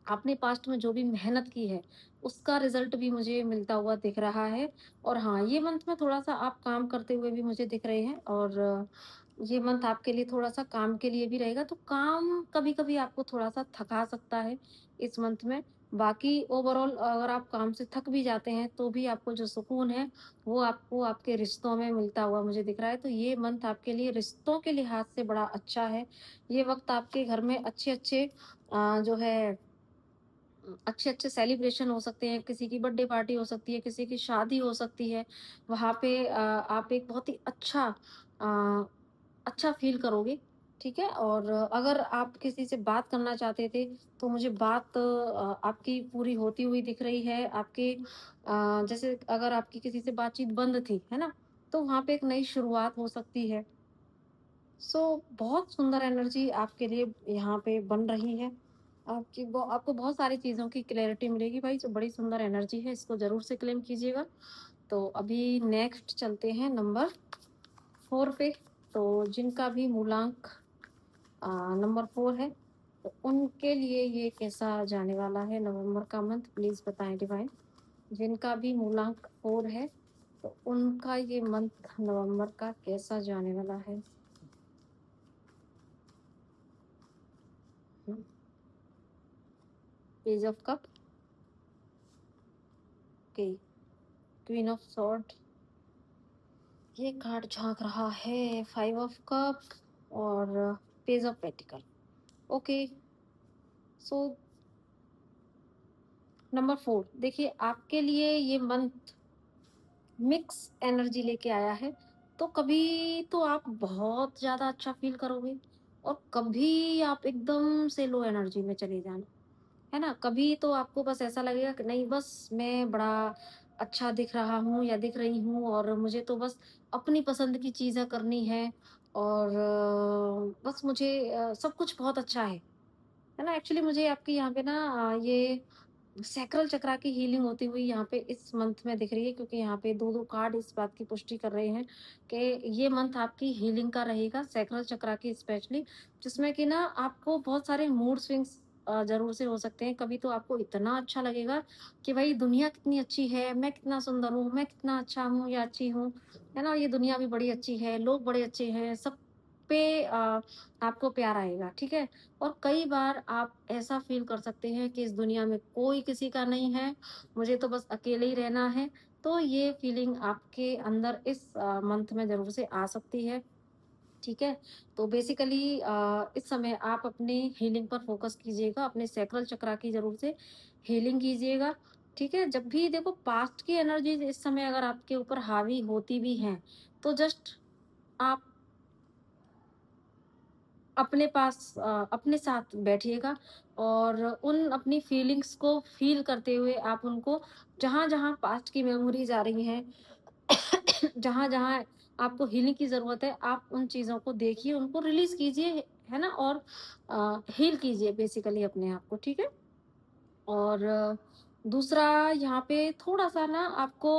आपने पास्ट में जो भी मेहनत की है, उसका रिज़ल्ट भी मुझे मिलता हुआ दिख रहा है और हाँ, ये मंथ में थोड़ा-सा आप काम करते हुए भी मुझे दिख रहे हैं और ये मंथ आपके लिए थोड़ा-सा काम के लिए भी रहेगा, तो काम कभी-कभी आपको थोड़ा-सा थका सकता है इस मंथ में। बाकी ओवरऑल अगर आप काम से थक भी जाते हैं, तो भी आपको जो सुकून है, वो आपको आपके रिश्तों में मिलता हुआ मुझे दिख रहा है। तो ये मंथ आपके लिए रिश्तों के लिहाज से बड़ा अच्छा है। ये वक़्त आपके घर में अच्छे-अच्छे जो है अच्छे-अच्छे सेलिब्रेशन हो सकते हैं, किसी की बर्थडे पार्टी हो सकती है, किसी की शादी हो सकती है। वहाँ पे आप एक बहुत ही अ, अच्छा फ़ील करोगे, ठीक है? और अगर आप किसी से बात करना चाहते थे, तो मुझे बात आपकी पूरी होती हुई दिख रही है। जैसे अगर आपकी किसी से बातचीत बंद थी, है ना? तो वहाँ पे एक नई शुरुआत हो सकती है। सो बहुत सुंदर एनर्जी आपके लिए यहाँ पे बन रही है। आपको बहुत सारी चीज़ों की क्लैरिटी मिलेगी भाई, जो बड़ी सुंदर एनर्जी है, इसको ज़रूर से क्लेम कीजिएगा। तो अभी नेक्स्ट चलते हैं नंबर 4 पे, तो जिनका भी मूलांक नंबर 4 है, तो उनके लिए ये कैसा जाने वाला है नवंबर का मंथ प्लीज़ बताएँ डिवाइन। जिनका भी मूलांक 4 है, तो उनका ये मंथ नवंबर का कैसा जाने वाला है? हुँ, page of cup, okay, queen of sword, ये कार्ड झाँक रहा है, 5 ऑफ कप और page of pentacle. Okay, so number 4 देखिए आपके लिए ये मंथ मिक्स एनर्जी लेके आया है। तो कभी तो आप बहुत ज़्यादा अच्छा फ़ील करोगे और कभी आप एकदम से लो एनर्जी में चले जाना, है ना? कभी तो आपको बस ऐसा लगेगा कि नहीं, बस मैं बड़ा अच्छा दिख रहा हूँ या दिख रही हूँ और मुझे तो बस अपनी पसंद की चीज़ें करनी है और बस मुझे सब कुछ बहुत अच्छा है ना? एक्चुअली मुझे आपके यहाँ पे ना ये सैक्रल चक्रा की हीलिंग होती हुई यहाँ पे इस मंथ में दिख रही है, क्योंकि यहाँ पे 2-2 कार्ड इस बात की पुष्टि कर रहे हैं कि ये मंथ आपकी हीलिंग का रहेगा, सैक्रल चक्रा की स्पेशली, जिसमें कि ना आपको बहुत सारे मूड स्विंग्स ज़रूर से हो सकते हैं। कभी तो आपको इतना अच्छा लगेगा कि भाई दुनिया कितनी अच्छी है, मैं कितना सुंदर हूँ, मैं कितना अच्छा हूँ या अच्छी हूँ, है ना? ये दुनिया भी बड़ी अच्छी है, लोग बड़े अच्छे हैं, सब पे आपको प्यार आएगा, ठीक है? और कई बार आप ऐसा फ़ील कर सकते हैं कि इस दुनिया में कोई किसी का नहीं है, मुझे तो बस अकेले ही रहना है। तो ये फ़ीलिंग आपके अंदर इस मंथ में ज़रूर से आ सकती है, ठीक है? तो बेसिकली इस समय आप अपने हीलिंग पर फ़ोकस कीजिएगा, अपने सैक्रल चक्रा की ज़रूर से हीलिंग कीजिएगा, ठीक है? जब भी देखो पास्ट की एनर्जीज़ इस समय अगर आपके ऊपर हावी होती भी हैं, तो जस्ट आप अपने साथ बैठिएगा और उन अपनी फीलिंग्स को फ़ील करते हुए आप उनको जहाँ-जहाँ पास्ट की मेमोरीज़ आ रही हैं, जहाँ-जहाँ आपको हीलिंग की ज़रूरत है, आप उन चीज़ों को देखिए, उनको रिलीज़ कीजिए, है ना? और हील कीजिए बेसिकली अपने आप को, ठीक है? और दूसरा यहाँ पे थोड़ा-सा ना आपको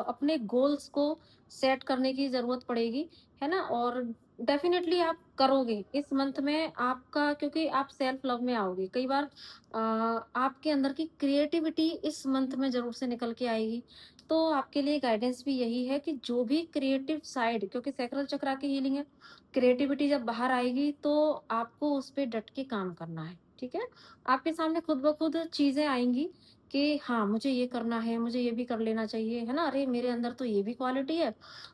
अपने गोल्स को सेट करने की ज़रूरत पड़ेगी, है ना? और डेफ़िनेटली आप करोगे। इस मंथ में आपका, क्योंकि आप सेल्फ लव में आओगे। कई बार आपके अंदर की क्रिएटिविटी इस मंथ में ज़रूर से निकल के आएगी। तो आपके लिए गाइडेंस भी यही है कि जो भी क्रिएटिव साइड, क्योंकि सैक्रल चक्रा की हीलिंग है, क्रिएटिविटी जब बाहर आएगी तो आपको उस पे डट के काम करना है, ठीक है? आपके सामने खुद ब खुद चीज़ें आएँगी कि हाँ, मुझे ये करना है, मुझे ये भी कर लेना चाहिए, है ना? अरे! मेरे अंदर तो ये भी क्वालिटी है,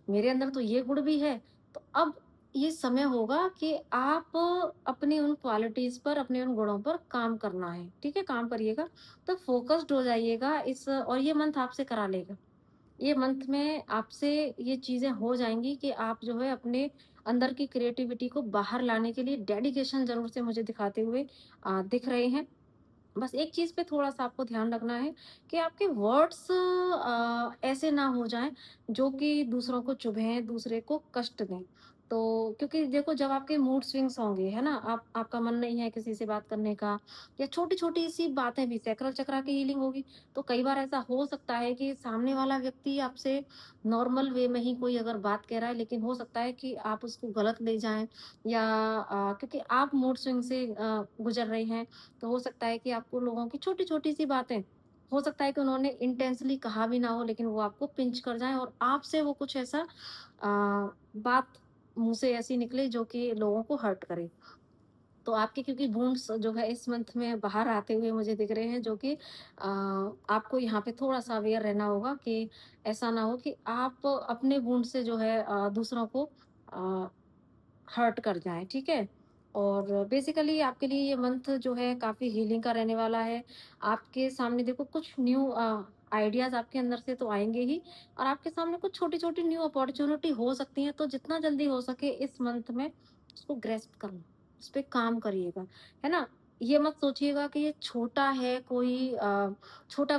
मेरे अंदर तो ये गुण भी है। तो अब ये समय होगा कि आप अपनी उन क्वालिटीज़ पर, अपने उन गुणों पर काम करना है, ठीक है? काम करिएगा, तो फ़ोकस्ड हो जाइएगा इस, और ये मंथ आपसे करा लेगा। ये मंथ में आपसे ये चीज़ें हो जाएँगी कि आप जो है अपने अंदर की क्रिएटिविटी को बाहर लाने के लिए डेडिकेशन ज़रूर से मुझे दिखाते हुए दिख रहे हैं। बस एक चीज़ पे थोड़ा-सा आपको ध्यान रखना है कि आपके वर्ड्स ऐसे ना हो जाएँ जो कि दूसरों को चुभें, दूसरे को कष्ट दें। तो क्योंकि देखो जब आपके मूड स्विंग्स होंगे, है ना? आपका मन नहीं है किसी से बात करने का या छोटी-छोटी सी बातें भी, सैक्रल चक्रा की हीलिंग होगी, तो कई बार ऐसा हो सकता है कि सामने वाला व्यक्ति आपसे नॉर्मल वे में ही कोई अगर बात कह रहा है, लेकिन हो सकता है कि आप उसको गलत ले जाएँ या क्योंकि आप मूड स्विंग से गुज़र रहे हैं, तो हो सकता है कि आपको लोगों की छोटी-छोटी सी बातें, हो सकता है कि उन्होंने इंटेंशनली कहा भी ना हो, लेकिन वो आपको पिंच कर जाएँ और आपसे वो कुछ ऐसा बात मुँह से ऐसी निकले जो कि लोगों को हर्ट करे। तो आपके क्योंकि वुंड्स जो है इस मंथ में बाहर आते हुए मुझे दिख रहे हैं, जो कि आपको यहाँ पे थोड़ा-सा अवेयर रहना होगा कि ऐसा ना हो कि आप अपने वुंड से जो है दूसरों को अ हर्ट कर जाएँ, ठीक है? और बेसिकली आपके लिए ये मंथ जो है काफ़ी हीलिंग का रहने वाला है। आपके सामने देखो कुछ न्यू आइडियाज़ आपके अंदर से तो आएँगे ही, और आपके सामने कुछ छोटी-छोटी न्यू अपॉर्च्युनिटी हो सकती हैं, तो जितना जल्दी हो सके इस मंथ में उसको ग्रैस्प कर लो, उस पे काम करिएगा, है ना? ये मत सोचिएगा कि ये छोटा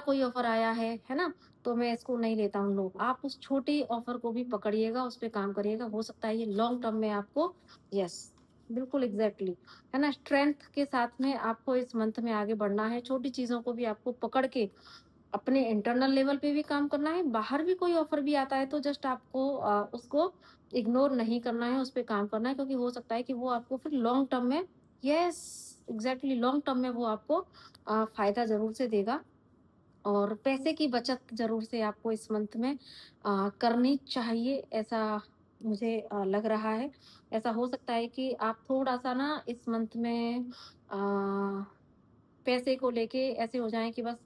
कोई ऑफ़र आया है ना? तो मैं इसको नहीं लेता हूँ लो। आप उस छोटी ऑफ़र को भी पकड़िएगा, उस पे काम करिएगा, हो सकता है ये लॉन्ग टर्म में आपको, यस, बिल्कुल एग्ज़ैक्टली, है ना? स्ट्रेंथ के साथ में आपको इस मंथ में आगे बढ़ना है, छोटी चीज़ों को भी आपको पकड़ के अपने इंटरनल लेवल पे भी काम करना है, बाहर भी कोई ऑफ़र भी आता है तो जस्ट आपको उसको इग्नोर नहीं करना है, उस पे काम करना है, क्योंकि हो सकता है कि वो आपको फिर लॉन्ग टर्म में, यस, एग्ज़ैक्टली लॉन्ग टर्म में वो आपको फ़ायदा ज़रूर से देगा। और पैसे की बचत ज़रूर से आपको इस मंथ में करनी चाहिए, ऐसा मुझे लग रहा है। ऐसा हो सकता है कि आप थोड़ा-सा ना इस मंथ में पैसे को लेके ऐसे हो जाएँ कि बस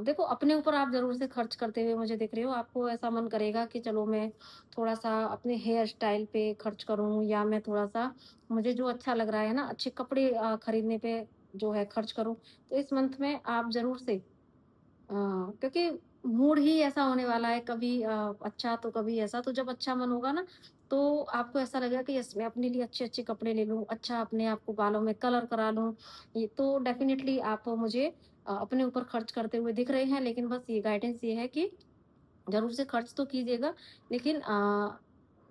देखो अपने ऊपर आप ज़रूर से खर्च करते हुए मुझे दिख रहे हो। आपको ऐसा मन करेगा कि चलो मैं थोड़ा-सा अपने हेयर स्टाइल पे खर्च करूँ, या मैं थोड़ा-सा मुझे जो अच्छा लग रहा है ना, अच्छे कपड़े खरीदने पे जो है खर्च करूँ। तो इस मंथ में आप ज़रूर से क्योंकि मूड ही ऐसा होने वाला है, कभी अच्छा तो कभी ऐसा। तो जब अच्छा मन होगा ना, तो आपको ऐसा लगेगा कि यस मैं अपने लिए अच्छे-अच्छे कपड़े ले लूँ, अच्छा अपने आप को बालों में कलर करा लूँ। ये तो डेफ़िनिटली आप मुझे अपने ऊपर खर्च करते हुए दिख रहे हैं, लेकिन बस ये गाइडेंस ये है कि ज़रूर से खर्च तो कीजिएगा, लेकिन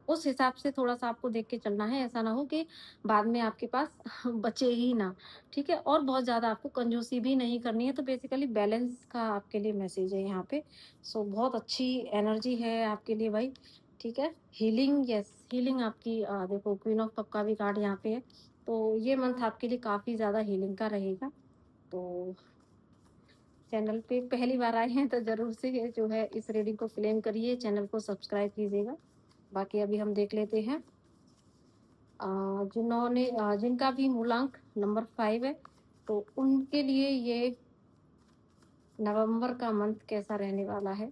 उस हिसाब से थोड़ा-सा आपको देख के चलना है, ऐसा ना हो कि बाद में आपके पास बचे ही ना, ठीक है? और बहुत ज़्यादा आपको कंजूसी भी नहीं करनी है, तो बेसिकली बैलेंस का आपके लिए मैसेज है यहाँ पे। सो बहुत अच्छी एनर्जी है आपके लिए भाई, ठीक है? हीलिंग यस, हीलिंग आपकी देखो क्वीन ऑफ कप का भी कार्ड यहाँ पे है, तो ये मंथ आपके लिए काफ़ी ज़्यादा हीलिंग का रहेगा। तो चैनल पे पहली बार आए हैं तो ज़रूर से ये जो है इस रीडिंग को क्लेम करिए, चैनल को सब्सक्राइब कीजिएगा। बाकी अभी हम देख लेते हैं अ, जिनका भी मूलांक नंबर 5 है, तो उनके लिए ये नवंबर का मंथ कैसा रहने वाला है?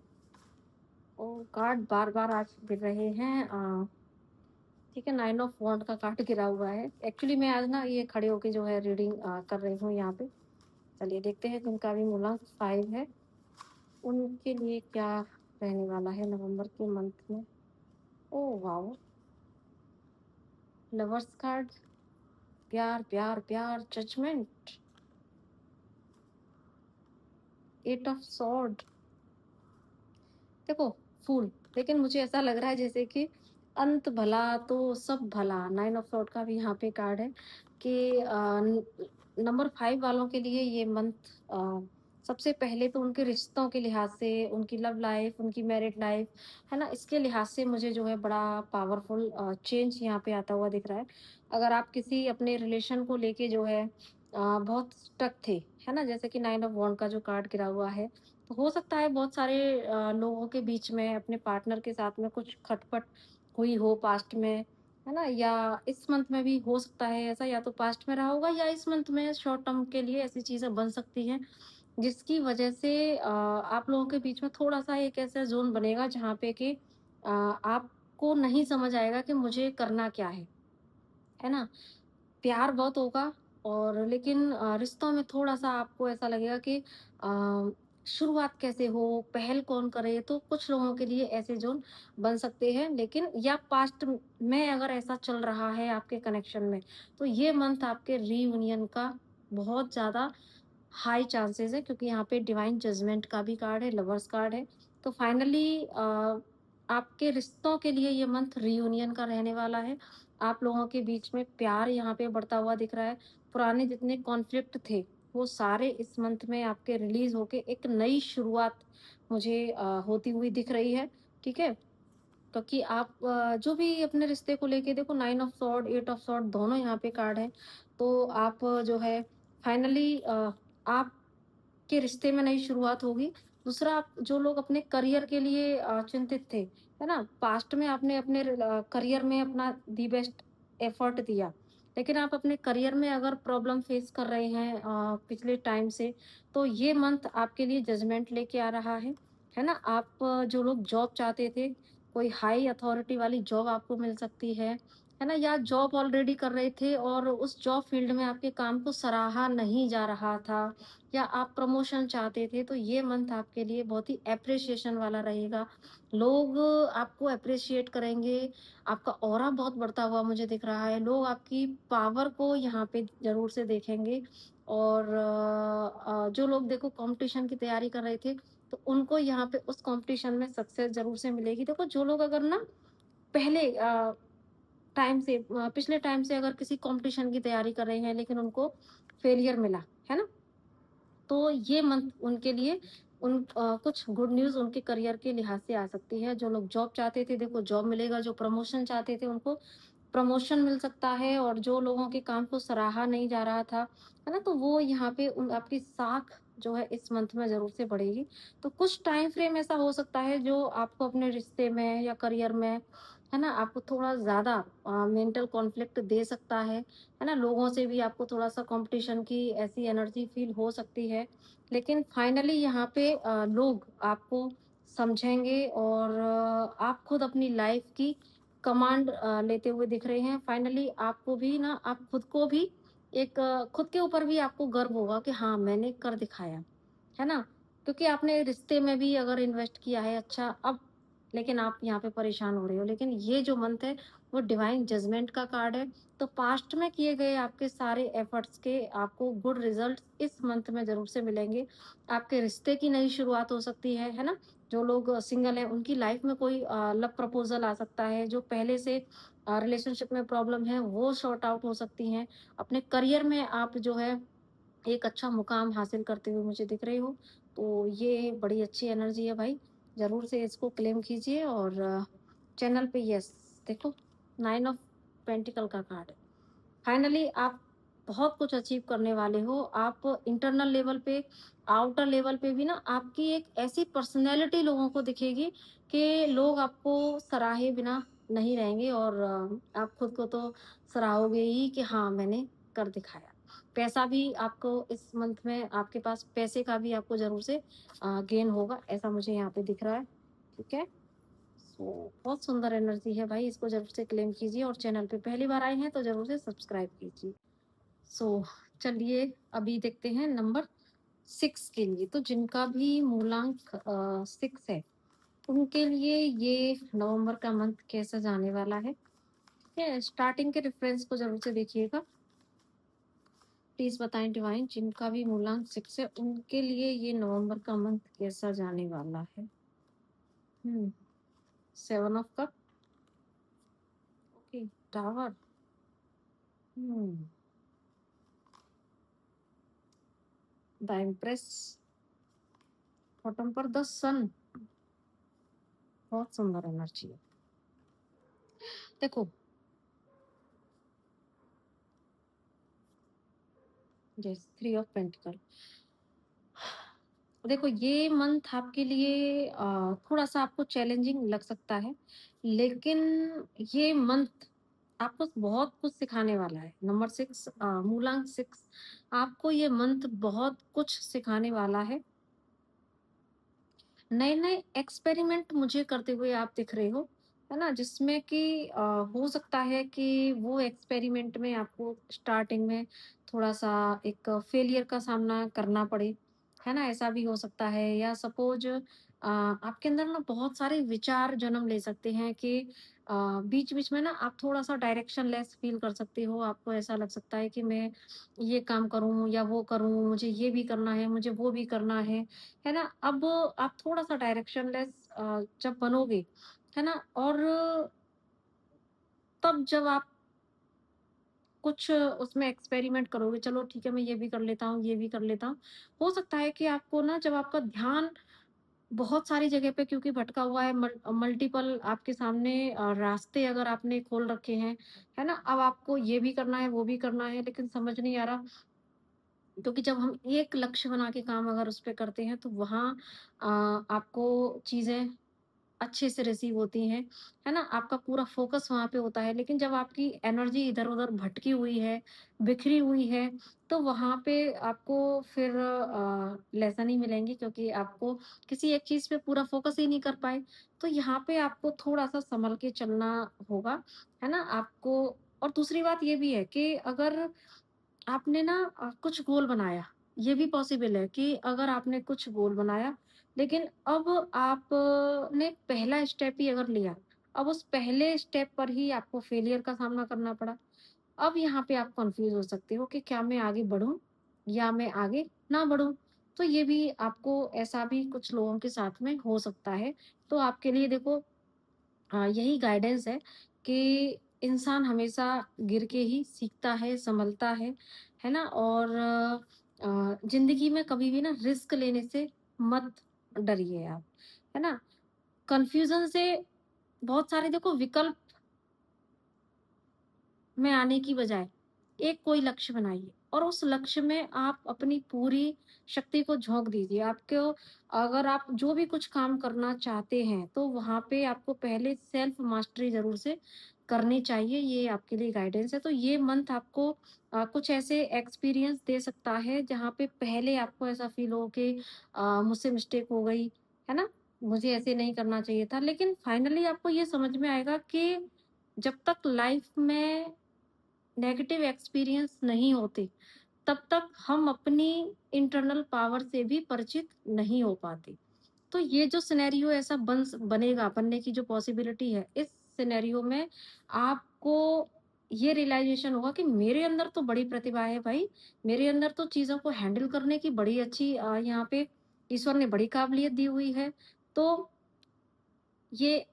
और कार्ड बार-बार आज गिर रहे हैं ठीक है, 9 ऑफ वॉन्ड का कार्ड गिरा हुआ है। एक्चुअली मैं आज ना ये खड़े होके जो है रीडिंग कर रही हूँ यहाँ पे। चलिए देखते हैं जिनका भी मूलांक 5 है, उनके लिए क्या रहने वाला है नवंबर के मंथ में? Oh wow! लवर्स कार्ड, प्यार, प्यार, प्यार, जजमेंट, एट ऑफ सॉर्ड। देखो फूल, लेकिन मुझे ऐसा लग रहा है जैसे कि अंत भला तो सब भला। नाइन ऑफ सॉर्ड का भी यहाँ पे कार्ड है कि नंबर 5 वालों के लिए ये मंथ सबसे पहले तो उनके रिश्तों के लिहाज से, उनकी लव लाइफ, उनकी मैरिड लाइफ, है ना? इसके लिहाज से मुझे जो है बड़ा पावरफुल चेंज यहाँ पे आता हुआ दिख रहा है। अगर आप किसी अपने रिलेशन को लेके जो है बहुत स्टक थे, है ना? जैसे कि नाइन ऑफ वॉन्ड का जो कार्ड गिरा हुआ है, तो हो सकता है बहुत सारे लोगों के बीच में अपने पार्टनर के साथ में कुछ खटपट हुई हो पास्ट में, है ना? या इस मंथ में भी हो सकता है ऐसा, या तो पास्ट में रहा होगा या इस मंथ में शॉर्ट टर्म के लिए ऐसी चीज़ें बन सकती हैं, जिसकी वजह से आप लोगों के बीच में थोड़ा-सा एक ऐसा ज़ोन बनेगा जहाँ पे कि आपको नहीं समझ आएगा कि मुझे करना क्या है ना? प्यार बहुत होगा और लेकिन रिश्तों में थोड़ा-सा आपको ऐसा लगेगा कि शुरुआत कैसे हो, पहल कौन करे? तो कुछ लोगों के लिए ऐसे ज़ोन बन सकते हैं, लेकिन या पास्ट में अगर ऐसा चल रहा है आपके कनेक्शन में, तो ये मंथ आपके रीयूनियन का बहुत ज़्यादा हाई चांसेस है, क्योंकि यहाँ पे डिवाइन जजमेंट का भी कार्ड है, लवर्स कार्ड है। तो फाइनली आपके रिश्तों के लिए ये मंथ रीयूनियन का रहने वाला है। आप लोगों के बीच में प्यार यहाँ पे बढ़ता हुआ दिख रहा है। पुराने जितने कॉन्फ्लिक्ट थे, वो सारे इस मंथ में आपके रिलीज़ होके एक नई शुरुआत मुझे होती हुई दिख रही है, ठीक है? क्योंकि आप जो भी अपने रिश्ते को लेके देखो, 9 ऑफ सॉर्ड, 8 ऑफ सॉर्ड दोनों यहाँ पे कार्ड हैं। तो आप जो है फाइनली आपके रिश्ते में नई शुरुआत होगी। दूसरा, आप जो लोग अपने करियर के लिए चिंतित थे, है ना? पास्ट में आपने अपने करियर में अपना दी बेस्ट एफर्ट दिया। लेकिन आप अपने करियर में अगर प्रॉब्लम फेस कर रहे हैं पिछले टाइम से, तो ये मंथ आपके लिए जजमेंट लेके आ रहा है ना? आप जो लोग जॉब चाहते थे, कोई हाई अथॉरिटी वाली जॉब आपको मिल सकती है ना? या जॉब ऑलरेडी कर रहे थे और उस जॉब फील्ड में आपके काम को सराहा नहीं जा रहा था, या आप प्रमोशन चाहते थे, तो ये मंथ आपके लिए बहुत ही एप्रिसिएशन वाला रहेगा। लोग आपको एप्रिशिएट करेंगे, आपका ऑरा बहुत बढ़ता हुआ मुझे दिख रहा है। लोग आपकी पावर को यहाँ पे ज़रूर से देखेंगे और जो लोग देखो कॉम्पिटिशन की तैयारी कर रहे थे, तो उनको यहाँ पे उस कॉम्पिटिशन में सक्सेस ज़रूर से मिलेगी। देखो जो लोग अगर ना पहले टाइम से पिछले टाइम से अगर किसी कॉम्पिटिशन की तैयारी कर रहे हैं लेकिन उनको फेलियर मिला, है ना? तो ये मंथ उनके लिए कुछ गुड न्यूज़ उनके करियर के लिहाज से आ सकती है। जो लोग जॉब चाहते थे, देखो जॉब मिलेगा, जो प्रमोशन चाहते थे उनको प्रमोशन मिल सकता है, और जो लोगों के काम को सराहा नहीं जा रहा था, है ना? तो वो यहाँ पे उन आपकी साख जो है इस मंथ में ज़रूर से बढ़ेगी। तो कुछ टाइम फ्रेम ऐसा हो सकता है जो आपको अपने रिश्ते में या करियर में, है ना? आपको थोड़ा ज़्यादा मेंटल कॉन्फ्लिक्ट दे सकता है ना? लोगों से भी आपको थोड़ा-सा कॉम्पिटिशन की ऐसी एनर्जी फ़ील हो सकती है। लेकिन फाइनली यहाँ पे लोग आपको समझेंगे और आप खुद अपनी लाइफ़ की कमांड लेते हुए दिख रहे हैं। फाइनली आपको भी ना, आप खुद को भी एक खुद के ऊपर भी आपको गर्व होगा कि हाँ, मैंने कर दिखाया, है ना? क्योंकि आपने रिश्ते में भी अगर इन्वेस्ट किया है अच्छा अब, लेकिन आप यहाँ पे परेशान हो रहे हो। लेकिन ये जो मंथ है वो डिवाइन जजमेंट का कार्ड है। तो पास्ट में किए गए आपके सारे एफर्ट्स के आपको गुड रिजल्ट इस मंथ में ज़रूर से मिलेंगे। आपके रिश्ते की नई शुरुआत हो सकती है ना? जो लोग सिंगल हैं उनकी लाइफ में कोई लव प्रपोज़ल आ सकता है। जो पहले से रिलेशनशिप में प्रॉब्लम है वो सॉर्ट आउट हो सकती हैं। अपने करियर में आप जो है एक अच्छा मुकाम हासिल करते हुए मुझे दिख रहे हो। तो ये बड़ी अच्छी एनर्जी है भाई, ज़रूर से इसको क्लेम कीजिए। और चैनल पे यस, देखो 9 ऑफ पेंटिकल का कार्ड है। फाइनली आप बहुत कुछ अचीव करने वाले हो। आप इंटरनल लेवल पे, आउटर लेवल पे भी ना आपकी एक ऐसी पर्सनैलिटी लोगों को दिखेगी कि लोग आपको सराहे बिना नहीं रहेंगे। और आप खुद को तो सराहोगे ही कि हाँ, मैंने कर दिखाया। पैसा भी आपको इस मंथ में आपके पास पैसे का भी आपको ज़रूर से गेन होगा, ऐसा मुझे यहाँ पे दिख रहा है। ठीक है? सो बहुत सुंदर एनर्जी है भाई, इसको ज़रूर से क्लेम कीजिए। और चैनल पे पहली बार आए हैं तो ज़रूर से सब्सक्राइब कीजिए। सो चलिए अभी देखते हैं नंबर 6 के लिए। तो जिनका भी मूलांक 6 है, उनके लिए ये नवंबर का मंथ कैसा जाने वाला है? ठीक है? स्टार्टिंग के रेफरेंस को ज़रूर से देखिएगा। प्लीज़ बताएँ डिवाइन, जिनका भी मूलांक 6 है, उनके लिए ये नवंबर का मंथ कैसा जाने वाला है? 7 of cup, okay, tower, hmm, the empress, bottom पर द सन, बहुत सुंदर एनर्जी है। देखो, यस, 3 ऑफ पेंटिकल। देखो ये मंथ आपके लिए थोड़ा-सा आपको चैलेंजिंग लग सकता है, लेकिन ये मंथ आपको बहुत कुछ सिखाने वाला है। नंबर 6 मूलांक 6 आपको ये मंथ बहुत कुछ सिखाने वाला है। नए-नए एक्सपेरिमेंट मुझे करते हुए आप दिख रहे हो, है ना? जिसमें कि हो सकता है कि वो एक्सपेरिमेंट में आपको स्टार्टिंग में थोड़ा-सा एक फेलियर का सामना करना पड़े, है ना? ऐसा भी हो सकता है। या सपोज़ आपके अंदर ना बहुत सारे विचार जन्म ले सकते हैं कि बीच-बीच में ना आप थोड़ा-सा डायरेक्शन लेस फ़ील कर सकते हो। आपको ऐसा लग सकता है कि मैं ये काम करूँ या वो करूँ, मुझे ये भी करना है, मुझे वो भी करना है ना? अब आप थोड़ा-सा डायरेक्शनलेस जब बनोगे, है ना? और तब जब आप कुछ उसमें एक्सपेरिमेंट करोगे, चलो ठीक है मैं ये भी कर लेता हूँ, ये भी कर लेता हूँ। हो सकता है कि आपको ना जब आपका ध्यान बहुत सारी जगह पे क्योंकि भटका हुआ है, मल्टीपल आपके सामने रास्ते अगर आपने खोल रखे हैं, है ना? अब आपको ये भी करना है, वो भी करना है, लेकिन समझ नहीं आ रहा। क्योंकि जब हम एक लक्ष्य बना के काम अगर उस पे करते हैं, तो वहाँ आपको चीज़ें अच्छे से रिसीव होती हैं, है ना? आपका पूरा फ़ोकस वहाँ पे होता है। लेकिन जब आपकी एनर्जी इधर-उधर भटकी हुई है, बिखरी हुई है, तो वहाँ पे आपको फिर लेसन ही मिलेंगे, क्योंकि आपको किसी एक चीज़ पे पूरा फ़ोकस ही नहीं कर पाए। तो यहाँ पे आपको थोड़ा-सा सँभल के चलना होगा, है ना? आपको और दूसरी बात ये भी है कि अगर आपने ना कुछ गोल बनाया, ये भी पॉसिबल है कि अगर आपने कुछ गोल बनाया, लेकिन अब आपने पहला स्टेप ही अगर लिया, अब उस पहले स्टेप पर ही आपको फेलियर का सामना करना पड़ा। अब यहाँ पे आप कन्फ्यूज़ हो सकते हो कि क्या मैं आगे बढ़ूँ या मैं आगे ना बढ़ूँ? तो ये भी आपको ऐसा भी कुछ लोगों के साथ में हो सकता है। तो आपके लिए देखो यही गाइडेंस है कि इंसान हमेशा गिर के ही सीखता है, संभलता है ना? और ज़िंदगी में कभी भी ना रिस्क लेने से मत डरिए आप, है ना? कन्फ्यूज़न से बहुत सारे देखो विकल्प में आने की बजाय एक कोई लक्ष्य बनाइए और उस लक्ष्य में आप अपनी पूरी शक्ति को झोंक दीजिए। आपको अगर आप जो भी कुछ काम करना चाहते हैं, तो वहाँ पे आपको पहले सेल्फ मास्टरी ज़रूर से करनी चाहिए। ये आपके लिए गाइडेंस है। तो ये मंथ आपको कुछ ऐसे एक्सपीरियंस दे सकता है, जहाँ पे पहले आपको ऐसा फ़ील हो कि मुझसे मिस्टेक हो गई, है ना? मुझे ऐसे नहीं करना चाहिए था। लेकिन फाइनली आपको ये समझ में आएगा कि जब तक लाइफ़ में नेगेटिव एक्सपीरियंस नहीं होते, तब तक हम अपनी इंटरनल पावर से भी परिचित नहीं हो पाते। तो ये जो सिनेरियो ऐसा बनेगा, बनने की जो पॉसिबिलिटी है, इस सिनेरियो में आपको ये रियलाइज़ेशन होगा कि मेरे अंदर तो बड़ी प्रतिभा है भाई, मेरे अंदर तो चीज़ों को हैंडल करने की बड़ी अच्छी यहाँ पे ईश्वर ने बड़ी काबिलियत दी हुई है। तो ये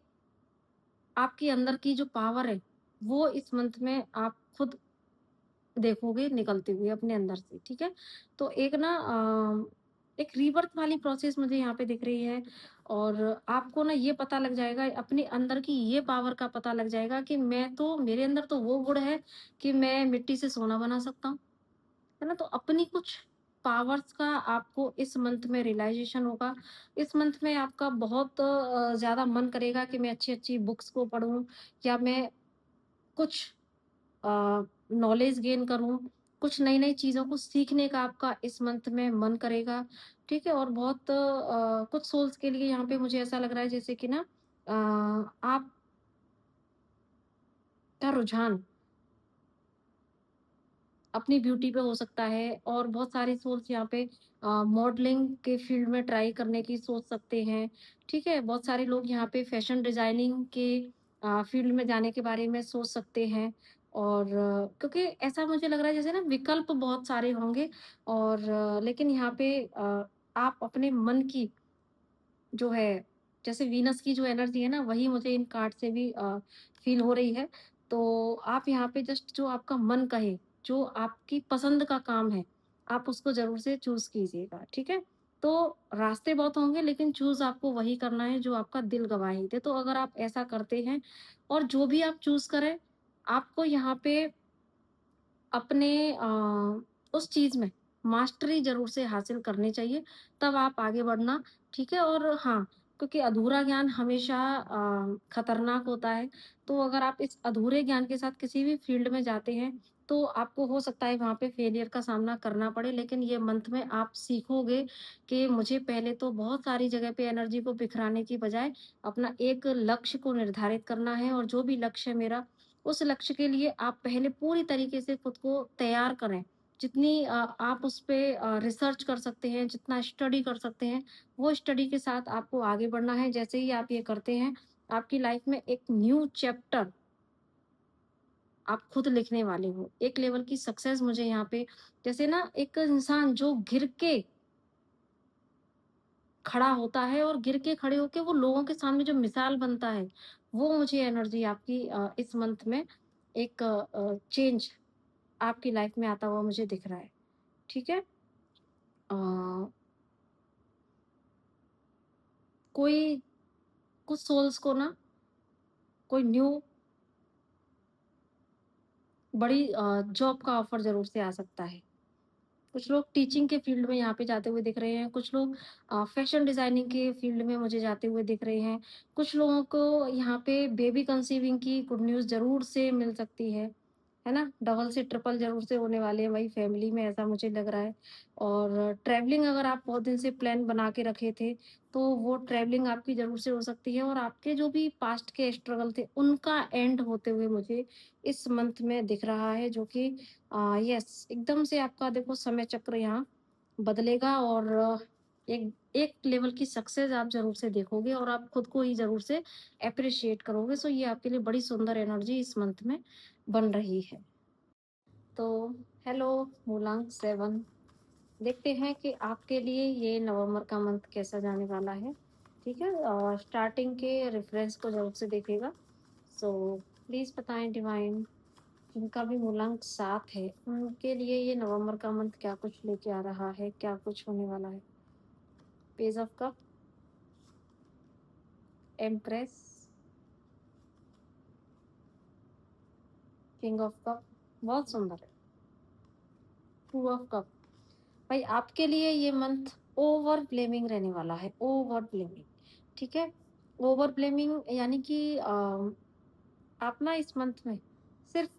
आपके अंदर की जो पावर है, वो इस मंथ में आप खुद देखोगे निकलती हुई अपने अंदर से, ठीक है? तो एक ना एक रीबर्थ वाली प्रोसेस मुझे यहाँ पे दिख रही है और आपको ना ये पता लग जाएगा, अपने अंदर की ये पावर का पता लग जाएगा कि मैं तो मेरे अंदर तो वो गुण है कि मैं मिट्टी से सोना बना सकता हूँ, है ना? तो अपनी कुछ पावर्स का आपको इस मंथ में रियलाइज़ेशन होगा। इस मंथ में आपका बहुत ज़्यादा मन करेगा कि मैं अच्छी-अच्छी बुक्स को पढूँ या मैं कुछ नॉलेज गेन करूँ, कुछ नई-नई चीज़ों को सीखने का आपका इस मंथ में मन करेगा, ठीक है? और बहुत कुछ सोल्स के लिए यहाँ पे मुझे ऐसा लग रहा है जैसे कि ना आपका रुझान अपनी ब्यूटी पे हो सकता है और बहुत सारी सोल्स यहाँ पे मॉडलिंग के फील्ड में ट्राई करने की सोच सकते हैं, ठीक है? बहुत सारे लोग यहाँ पे फैशन डिज़ाइनिंग के फील्ड में जाने के बारे में सोच सकते हैं और क्योंकि ऐसा मुझे लग रहा है जैसे ना विकल्प बहुत सारे होंगे और लेकिन यहाँ पे आप अपने मन की जो है, जैसे वीनस की जो एनर्जी है ना, वही मुझे इन कार्ड से भी फ़ील हो रही है। तो आप यहाँ पे जस्ट जो आपका मन कहे, जो आपकी पसंद का काम है, आप उसको ज़रूर से चूज़ कीजिएगा, ठीक है? तो रास्ते बहुत होंगे लेकिन चूज़ आपको वही करना है जो आपका दिल गवाही दे। तो अगर आप ऐसा करते हैं और जो भी आप चूज़ करें, आपको यहाँ पे अपने उस चीज़ में मास्टरी ज़रूर से हासिल करनी चाहिए, तब आप आगे बढ़ना, ठीक है? और हाँ, क्योंकि अधूरा ज्ञान हमेशा खतरनाक होता है, तो अगर आप इस अधूरे ज्ञान के साथ किसी भी फ़ील्ड में जाते हैं, तो आपको हो सकता है वहाँ पे फेलियर का सामना करना पड़े, लेकिन ये मंथ में आप सीखोगे कि मुझे पहले तो बहुत सारी जगह पे एनर्जी को बिखराने की बजाय अपना एक लक्ष्य को निर्धारित करना है और जो भी लक्ष्य है मेरा उस लक्ष्य के लिए आप पहले पूरी तरीके से खुद को तैयार करें। जितनी आप उस पे रिसर्च कर सकते हैं, जितना स्टडी कर सकते हैं, वो स्टडी के साथ आपको आगे बढ़ना है। जैसे ही आप ये करते हैं, आपकी लाइफ में एक न्यू चैप्टर आप खुद लिखने वाले हो। एक लेवल की सक्सेस मुझे यहाँ पे जैसे ना एक इंसान जो गिर के खड़ा होता है और गिर के खड़े होके वो लोगों के सामने जो मिसाल बनता है, वो मुझे एनर्जी आपकी इस मंथ में एक चेंज आपकी लाइफ में आता हुआ मुझे दिख रहा है, ठीक है? अ, कोई कुछ सोल्स को ना कोई न्यू बड़ी जॉब का ऑफर ज़रूर से आ सकता है। कुछ लोग टीचिंग के फील्ड में यहाँ पे जाते हुए दिख रहे हैं, कुछ लोग फैशन डिज़ाइनिंग के फील्ड में मुझे जाते हुए दिख रहे हैं। कुछ लोगों को यहाँ पे बेबी कंसीविंग की गुड न्यूज़ ज़रूर से मिल सकती है ना? डबल से ट्रिपल ज़रूर से होने वाले हैं, वही फैमिली में ऐसा मुझे लग रहा है। और ट्रैवलिंग अगर आप बहुत दिन से प्लान बना के रखे थे, तो वो ट्रैवलिंग आपकी ज़रूर से हो सकती है और आपके जो भी पास्ट के स्ट्रगल थे, उनका एंड होते हुए मुझे इस मंथ में दिख रहा है जो कि यस एकदम से आपका देखो समय चक्र यहाँ बदलेगा और एक एक लेवल की सक्सेस आप ज़रूर से देखोगे और आप खुद को ही ज़रूर से एप्रिशिएट करोगे। सो ये आपके लिए बड़ी सुंदर एनर्जी इस मंथ में बन रही है। तो हेलो मूलांक 7 देखते हैं कि आपके लिए ये नवंबर का मंथ कैसा जाने वाला है, ठीक है? स्टार्टिंग के रेफरेंस को ज़रूर से देखिएगा। सो प्लीज़ बताएँ डिवाइन जिनका भी मूलांक 7 है, उनके लिए ये नवंबर का मंथ क्या कुछ लेके आ रहा है? क्या कुछ होने वाला है? Page of cup, empress, king of cup बहुत सुंदर है। टू ऑफ कप भाई आपके लिए ये मंथ ओवर ब्लेमिंग रहने वाला है, ओवर ब्लेमिंग, ठीक है? ओवर ब्लेमिंग यानी कि आप ना इस मंथ में सिर्फ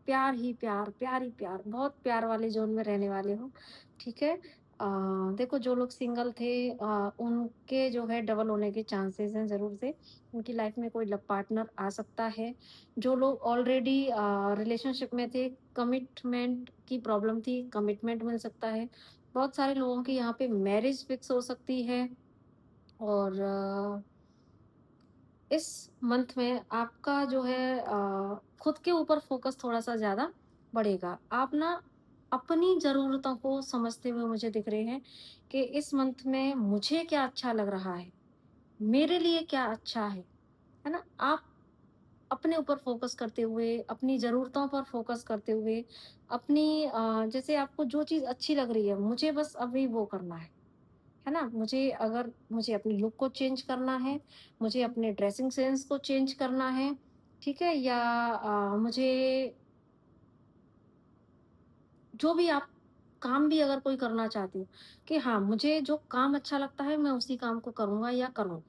प्यार ही प्यार, प्यार ही प्यार, बहुत प्यार वाले ज़ोन में रहने वाले हो, ठीक है? अ, देखो जो लोग सिंगल थे उनके जो है डबल होने के चांसेस हैं ज़रूर से। उनकी लाइफ में कोई पार्टनर आ सकता है। जो लोग ऑलरेडी रिलेशनशिप में थे, कमिटमेंट की प्रॉब्लम थी, कमिटमेंट मिल सकता है। बहुत सारे लोगों की यहाँ पे मैरिज फिक्स हो सकती है। और इस मंथ में आपका जो है खुद के ऊपर फोकस थोड़ा-सा ज़्यादा बढ़ेगा। आप ना अपनी ज़रूरतों को समझते हुए मुझे दिख रहे हैं कि इस मंथ में मुझे क्या अच्छा लग रहा है, मेरे लिए क्या अच्छा है ना? आप अपने ऊपर फोकस करते हुए, अपनी ज़रूरतों पर फोकस करते हुए, अपनी जैसे आपको जो चीज़ अच्छी लग रही है, मुझे बस अभी वो करना है ना? मुझे अपनी लुक को चेंज करना है, मुझे अपने ड्रेसिंग सेंस को चेंज करना है, ठीक है? या मुझे जो भी आप काम भी अगर कोई करना चाहती हो कि हाँ, मुझे जो काम अच्छा लगता है मैं उसी काम को करूँगा या करूँ।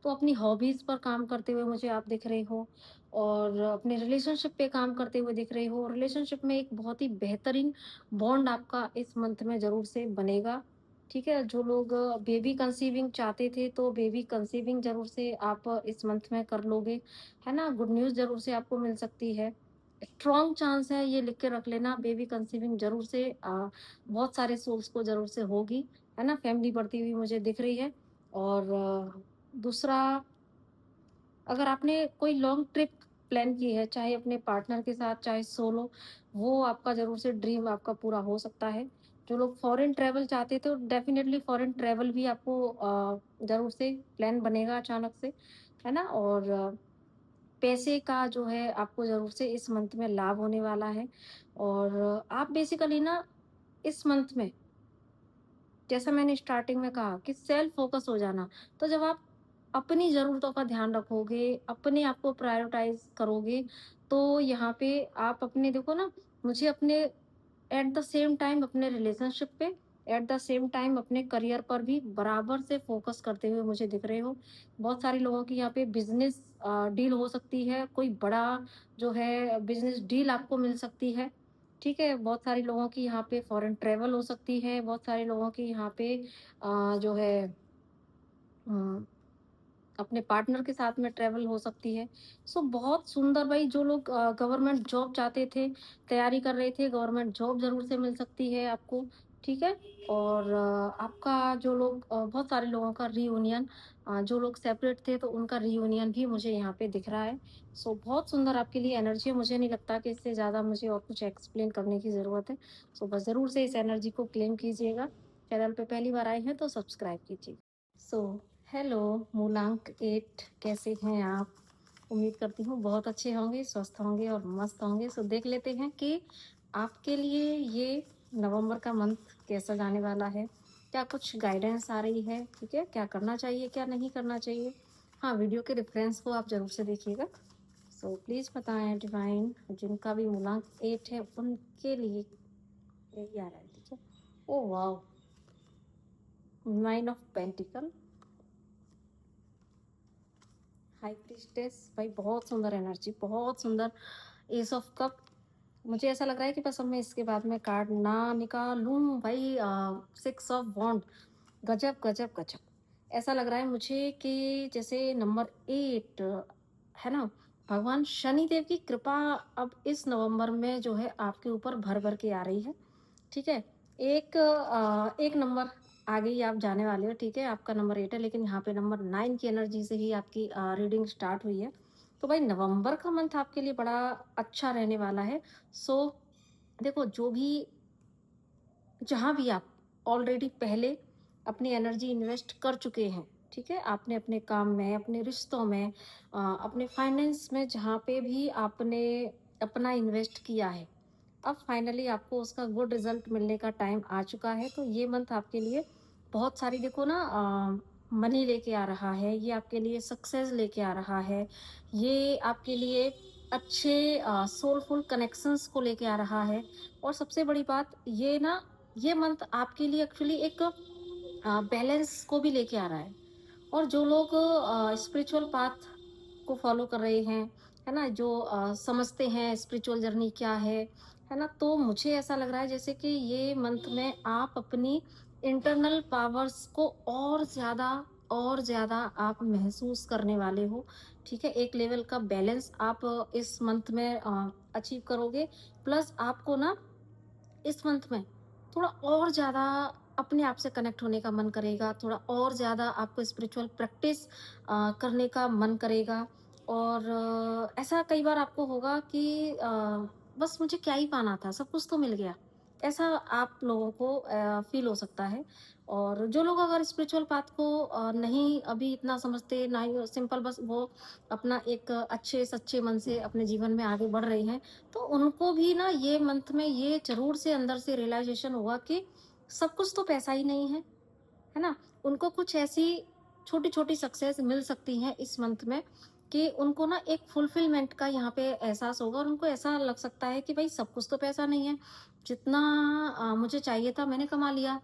तो अपनी हॉबीज़ पर काम करते हुए मुझे आप दिख रहे हो और अपने रिलेशनशिप पे काम करते हुए दिख रहे हो। रिलेशनशिप में एक बहुत ही बेहतरीन बॉन्ड आपका इस मंथ में ज़रूर से बनेगा, ठीक है? जो लोग बेबी कंसीविंग चाहते थे, तो बेबी कंसीविंग ज़रूर से आप इस मंथ में कर लोगे, है ना? गुड न्यूज़ ज़रूर से आपको मिल सकती है। स्ट्रॉन्ग चांस है, ये लिख के रख लेना, बेबी कंसीविंग ज़रूर से बहुत सारे सोल्स को ज़रूर से होगी, है ना? फैमिली बढ़ती हुई मुझे दिख रही है। और दूसरा, अगर आपने कोई लॉन्ग ट्रिप प्लान की है, चाहे अपने पार्टनर के साथ, चाहे सोलो, वो आपका ज़रूर से ड्रीम आपका पूरा हो सकता है। जो लोग फॉरेन ट्रैवल चाहते थे, तो डेफ़िनेटली फॉरेन ट्रैवल भी आपको ज़रूर से प्लान बनेगा अचानक से, है ना? और पैसे का जो है आपको ज़रूर से इस मंथ में लाभ होने वाला है। और आप बेसिकली ना इस मंथ में, जैसा मैंने स्टार्टिंग में कहा कि सेल्फ फोकस हो जाना, तो जब आप अपनी ज़रूरतों का ध्यान रखोगे, अपने आप को प्रायोरिटाइज़ करोगे, तो यहाँ पे आप अपने देखो ना, मुझे अपने एट द सेम टाइम अपने रिलेशनशिप पे, एट द सेम टाइम अपने करियर पर भी बराबर से फोकस करते हुए मुझे दिख रहे हो। बहुत सारे लोगों की यहाँ पे बिज़नेस डील हो सकती है, कोई बड़ा जो है बिज़नेस डील आपको मिल सकती है। ठीक है? बहुत सारे लोगों की यहाँ पे फॉरेन ट्रैवल हो सकती है, बहुत सारे लोगों की यहाँ पे जो है अ, अपने पार्टनर के साथ में ट्रैवल हो सकती है। सो बहुत सुंदर भाई, जो लोग गवर्नमेंट जॉब चाहते थे, तैयारी कर रहे थे, गवर्नमेंट जॉब ज़रूर से मिल सकती है आपको, ठीक है? और आपका जो लोग बहुत सारे लोगों का रियूनियन, जो लोग सेपरेट थे तो उनका रियूनियन भी मुझे यहाँ पे दिख रहा है। सो बहुत सुंदर आपके लिए एनर्जी है, मुझे नहीं लगता कि इससे ज़्यादा मुझे और कुछ एक्सप्लेन करने की ज़रूरत है। सो बस ज़रूर से इस एनर्जी को क्लेम कीजिएगा। चैनल पे पहली बार आए हैं तो सब्सक्राइब कीजिए। सो हेलो मूलांक 8, कैसे हैं आप? उम्मीद करती हूँ बहुत अच्छे होंगे, स्वस्थ होंगे और मस्त होंगे। सो देख लेते हैं कि आपके लिए ये नवंबर का मंथ कैसा जाने वाला है। क्या कुछ गाइडेंस आ रही है, ठीक है? क्या करना चाहिए, क्या नहीं करना चाहिए? हाँ, वीडियो के रेफरेंस को आप ज़रूर से देखिएगा। सो प्लीज़ बताएँ डिवाइन, जिनका भी मूलांक 8 है उनके लिए यही आ रहा है, ठीक है? Oh wow! 9 of pentacle, high priestess, भाई बहुत सुंदर एनर्जी, बहुत सुंदर। एस ऑफ कप, मुझे ऐसा लग रहा है कि बस अब मैं इसके बाद में कार्ड ना निकालूं भाई। सिक्स ऑफ वॉन्ड, गजब गजब गजब। ऐसा लग रहा है मुझे कि जैसे नंबर 8 है ना, भगवान शनि देव की कृपा अब इस नवंबर में जो है आपके ऊपर भर भर के आ रही है, ठीक है? एक नंबर आगे ही आप जाने वाले हो, ठीक है? आपका नंबर 8 है, लेकिन यहाँ पे नंबर 9 की एनर्जी से ही आपकी रीडिंग स्टार्ट हुई है। तो भाई नवंबर का मंथ आपके लिए बड़ा अच्छा रहने वाला है। सो देखो, जो भी जहाँ भी आप ऑलरेडी पहले अपनी एनर्जी इन्वेस्ट कर चुके हैं, ठीक है? आपने अपने काम में, अपने रिश्तों में, अपने फाइनेंस में, जहाँ पे भी आपने अपना इन्वेस्ट किया है, अब फाइनली आपको उसका गुड रिजल्ट मिलने का टाइम आ चुका है। तो ये मंथ आपके लिए बहुत सारी देखो ना मनी लेके आ रहा है, ये आपके लिए सक्सेस लेके आ रहा है, ये आपके लिए अच्छे सोलफुल कनेक्शंस को लेके आ रहा है। और सबसे बड़ी बात ये ना, ये मंथ आपके लिए एक्चुअली एक बैलेंस को भी लेके आ रहा है। और जो लोग स्पिरिचुअल पाथ को फॉलो कर रहे हैं, है ना? जो समझते हैं स्पिरिचुअल जर्नी क्या है ना? तो मुझे ऐसा लग रहा है जैसे कि ये मंथ में आप अपनी इंटरनल पावर्स को और ज़्यादा आप महसूस करने वाले हो, ठीक है? एक लेवल का बैलेंस आप इस मंथ में अचीव करोगे। प्लस आपको ना इस मंथ में थोड़ा और ज़्यादा अपने आप से कनेक्ट होने का मन करेगा, थोड़ा और ज़्यादा आपको स्पिरिचुअल प्रैक्टिस करने का मन करेगा। और ऐसा कई बार आपको होगा कि बस मुझे क्या ही पाना था, सब कुछ तो मिल गया। ऐसा आप लोगों को फ़ील हो सकता है। और जो लोग अगर स्पिरिचुअल पाथ को नहीं अभी इतना समझते, ना ही सिंपल बस वो अपना एक अच्छे सच्चे मन से अपने जीवन में आगे बढ़ रहे हैं, तो उनको भी ना ये मंथ में ये ज़रूर से अंदर से रियलाइज़ेशन हुआ कि सब कुछ तो पैसा ही नहीं है ना? उनको कुछ ऐसी छोटी-छोटी सक्सेस मिल सकती हैं इस मंथ में कि उनको ना एक फुलफिलमेंट का यहाँ पे एहसास होगा और उनको ऐसा लग सकता है कि भई सब कुछ तो पैसा नहीं है। जितना मुझे चाहिए था मैंने कमा लिया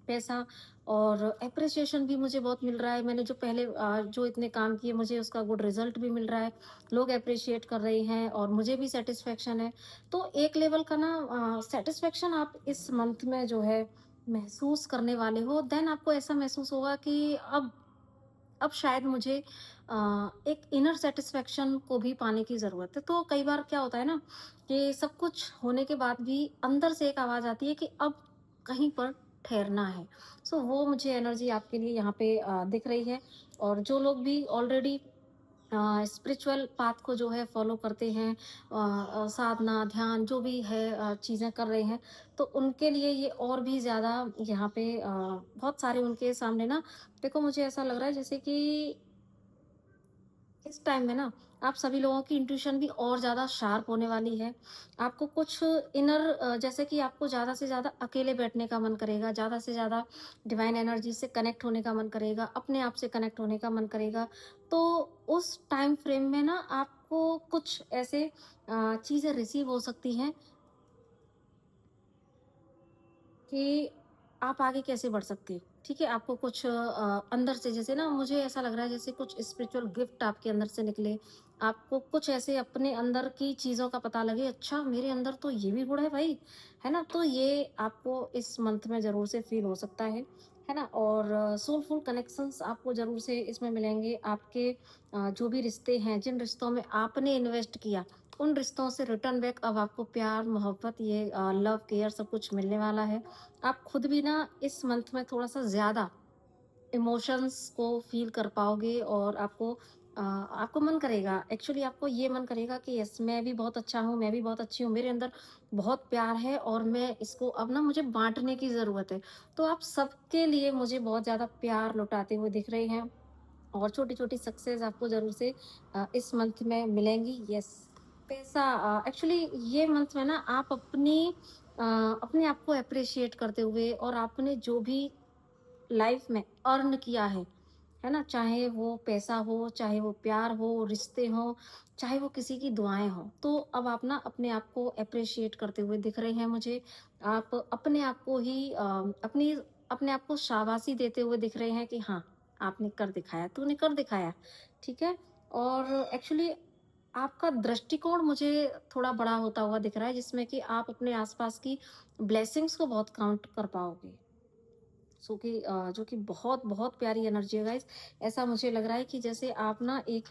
पैसा। और एप्रिसिएशन भी मुझे बहुत मिल रहा है। मैंने जो पहले जो इतने काम किए मुझे उसका गुड रिज़ल्ट भी मिल रहा है। लोग एप्रिशिएट कर रहे हैं और मुझे भी सैटिस्फैक्शन है। तो एक लेवल का ना सैटिस्फैक्शन आप इस मंथ में जो है महसूस करने वाले हो। देन आपको ऐसा महसूस होगा कि अब शायद मुझे एक इनर सैटिस्फैक्शन को भी पाने की ज़रूरत है। तो कई बार क्या होता है ना कि सब कुछ होने के बाद भी अंदर से एक आवाज़ आती है कि अब कहीं पर ठहरना है। सो वो मुझे एनर्जी आपके लिए यहाँ पे दिख रही है। और जो लोग भी ऑलरेडी स्पिरिचुअल पाथ को जो है फॉलो करते हैं, साधना, ध्यान जो भी है चीज़ें कर रहे हैं, तो उनके लिए ये और भी ज़्यादा यहाँ पे बहुत सारे उनके सामने ना देखो मुझे ऐसा लग रहा है जैसे कि इस टाइम में ना आप सभी लोगों की इंट्यूशन भी और ज़्यादा शार्प होने वाली है। आपको कुछ इनर जैसे कि आपको ज़्यादा से ज़्यादा अकेले बैठने का मन करेगा, ज़्यादा से ज़्यादा डिवाइन एनर्जी से कनेक्ट होने का मन करेगा, अपने आप से कनेक्ट होने का मन करेगा। तो उस टाइम फ्रेम में ना आपको कुछ ऐसे चीज़ें रिसीव हो सकती हैं कि आप आगे कैसे बढ़ सकते हो, ठीक है? आपको कुछ अंदर से जैसे ना मुझे ऐसा लग रहा है जैसे कुछ स्पिरिचुअल गिफ्ट आपके अंदर से निकले। आपको कुछ ऐसे अपने अंदर की चीज़ों का पता लगे, अच्छा मेरे अंदर तो ये भी गुण है भाई, है ना? तो ये आपको इस मंथ में ज़रूर से फ़ील हो सकता है ना? और सोलफुल कनेक्शंस आपको ज़रूर से इसमें मिलेंगे। आपके जो भी रिश्ते हैं, जिन रिश्तों में आपने इन्वेस्ट किया, उन रिश्तों से रिटर्न बैक अब आपको प्यार, मोहब्बत ये लव, केयर सब कुछ मिलने वाला है। आप खुद भी ना इस मंथ में थोड़ा-सा ज़्यादा इमोशंस को फ़ील कर पाओगे और आपको मन करेगा एक्चुअली आपको ये मन करेगा कि यस मैं भी बहुत अच्छा हूँ, मैं भी बहुत अच्छी हूँ, मेरे अंदर बहुत प्यार है और मैं इसको अब ना मुझे बाँटने की ज़रूरत है। तो आप सबके लिए मुझे बहुत ज़्यादा प्यार लुटाते हुए दिख रहे हैं और छोटी-छोटी सक्सेस आपको ज़रूर से इस मंथ में मिलेंगी। यस, पैसा एक्चुअली ये मंथ में ना आप अपने आप को एप्रिशिएट करते हुए और आपने जो भी लाइफ में अर्न किया है ना? चाहे वो पैसा हो, चाहे वो प्यार हो, रिश्ते हों, चाहे वो किसी की दुआएँ हों। तो अब आप ना अपने आप को एप्रिशिएट करते हुए दिख रहे हैं मुझे। आप अपने आप को ही अपने आप को शाबाशी देते हुए दिख रहे हैं कि हाँ, आपने कर दिखाया, तूने कर दिखाया, ठीक है? और एक्चुअली आपका दृष्टिकोण मुझे थोड़ा बड़ा होता हुआ दिख रहा है जिसमें कि आप अपने आस-पास की ब्लेसिंग्स को बहुत काउंट कर पाओगे। जो कि बहुत बहुत प्यारी एनर्जी है गाइस। ऐसा मुझे लग रहा है कि जैसे आप ना एक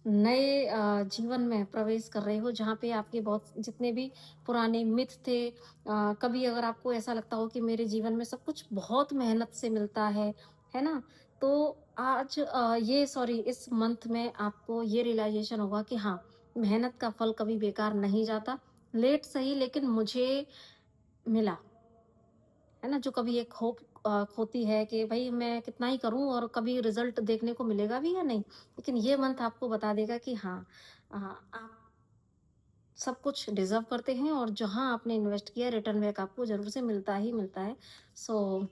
नए जीवन में प्रवेश कर रहे हो जहाँ पे आपके बहुत जितने भी पुराने मिथ थे। कभी अगर आपको ऐसा लगता हो कि मेरे जीवन में सब कुछ बहुत मेहनत से मिलता है ना? तो आज ये सॉरी इस मंथ में आपको ये रियलाइजेशन होगा कि हाँ, मेहनत का फल कभी बेकार नहीं जाता। लेट सही लेकिन मुझे मिला। है ना? जो कभी एक होप खोती है कि भई मैं कितना ही करूँ और कभी रिज़ल्ट देखने को मिलेगा भी या नहीं। लेकिन ये मंथ आपको बता देगा कि हाँ, आप सब कुछ डिज़र्व करते हैं और जहाँ आपने इन्वेस्ट किया रिटर्न बैक आपको ज़रूर से मिलता ही मिलता है। सो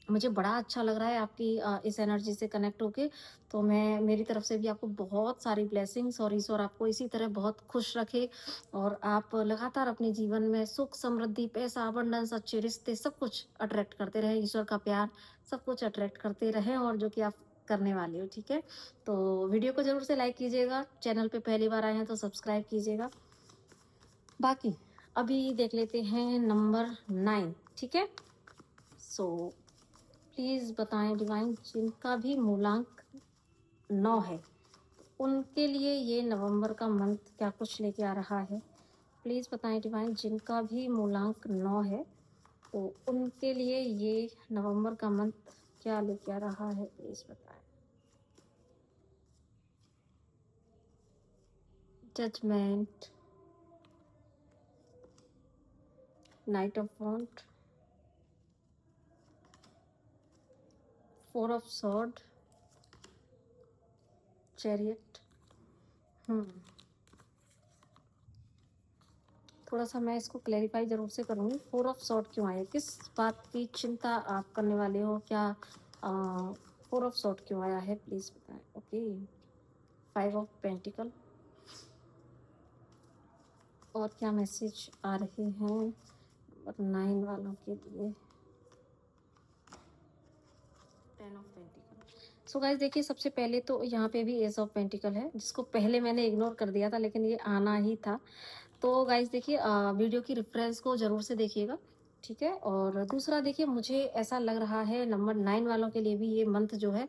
मुझे बड़ा अच्छा लग रहा है आपकी इस एनर्जी से कनेक्ट होके। तो मैं मेरी तरफ से भी आपको बहुत सारी ब्लेसिंग्स और ईश्वर आपको इसी तरह बहुत खुश रखे और आप लगातार अपने जीवन में सुख, समृद्धि, पैसा, अबंडेंस, अच्छे रिश्ते सब कुछ अट्रैक्ट करते रहें। ईश्वर का प्यार सब कुछ अट्रैक्ट करते रहें और जो कि आप करने वाले हो, ठीक है? तो वीडियो को ज़रूर से लाइक कीजिएगा। चैनल पे पहली बार आए हैं तो सब्सक्राइब कीजिएगा। बाकी अभी देख लेते हैं नंबर 9, ठीक है? सो प्लीज़ बताएं डिवाइन, जिनका भी मूलांक 9 है, उनके लिए ये नवंबर का मंथ क्या कुछ लेके आ रहा है? प्लीज़ बताएं डिवाइन, जिनका भी मूलांक 9 है, तो उनके लिए ये नवंबर का मंथ क्या लेके आ रहा है? प्लीज़ बताएं। Judgement, knight of wand, 4 of sword, chariot. थोड़ा सा मैं इसको क्लैरिफाई ज़रूर से करूँगी। 4 ऑफ सॉर्ड क्यों आया? किस बात की चिंता आप करने वाले हो? क्या 4 ऑफ सॉर्ड क्यों आया है? प्लीज़ बताएं। Okay, 5 of pentacle. और क्या मैसेज आ रहे हैं नंबर 9 वालों के लिए? 10 ऑफ पेंटिकल। सो गाइस देखिए, सबसे पहले तो यहाँ पे भी एज ऑफ पेंटिकल है, जिसको पहले मैंने इग्नोर कर दिया था, लेकिन ये आना ही था। तो गाइस देखिए, वीडियो की रेफरेंस को ज़रूर से देखिएगा, ठीक है। और दूसरा देखिए, मुझे ऐसा लग रहा है नंबर 9 वालों के लिए भी ये मंथ जो है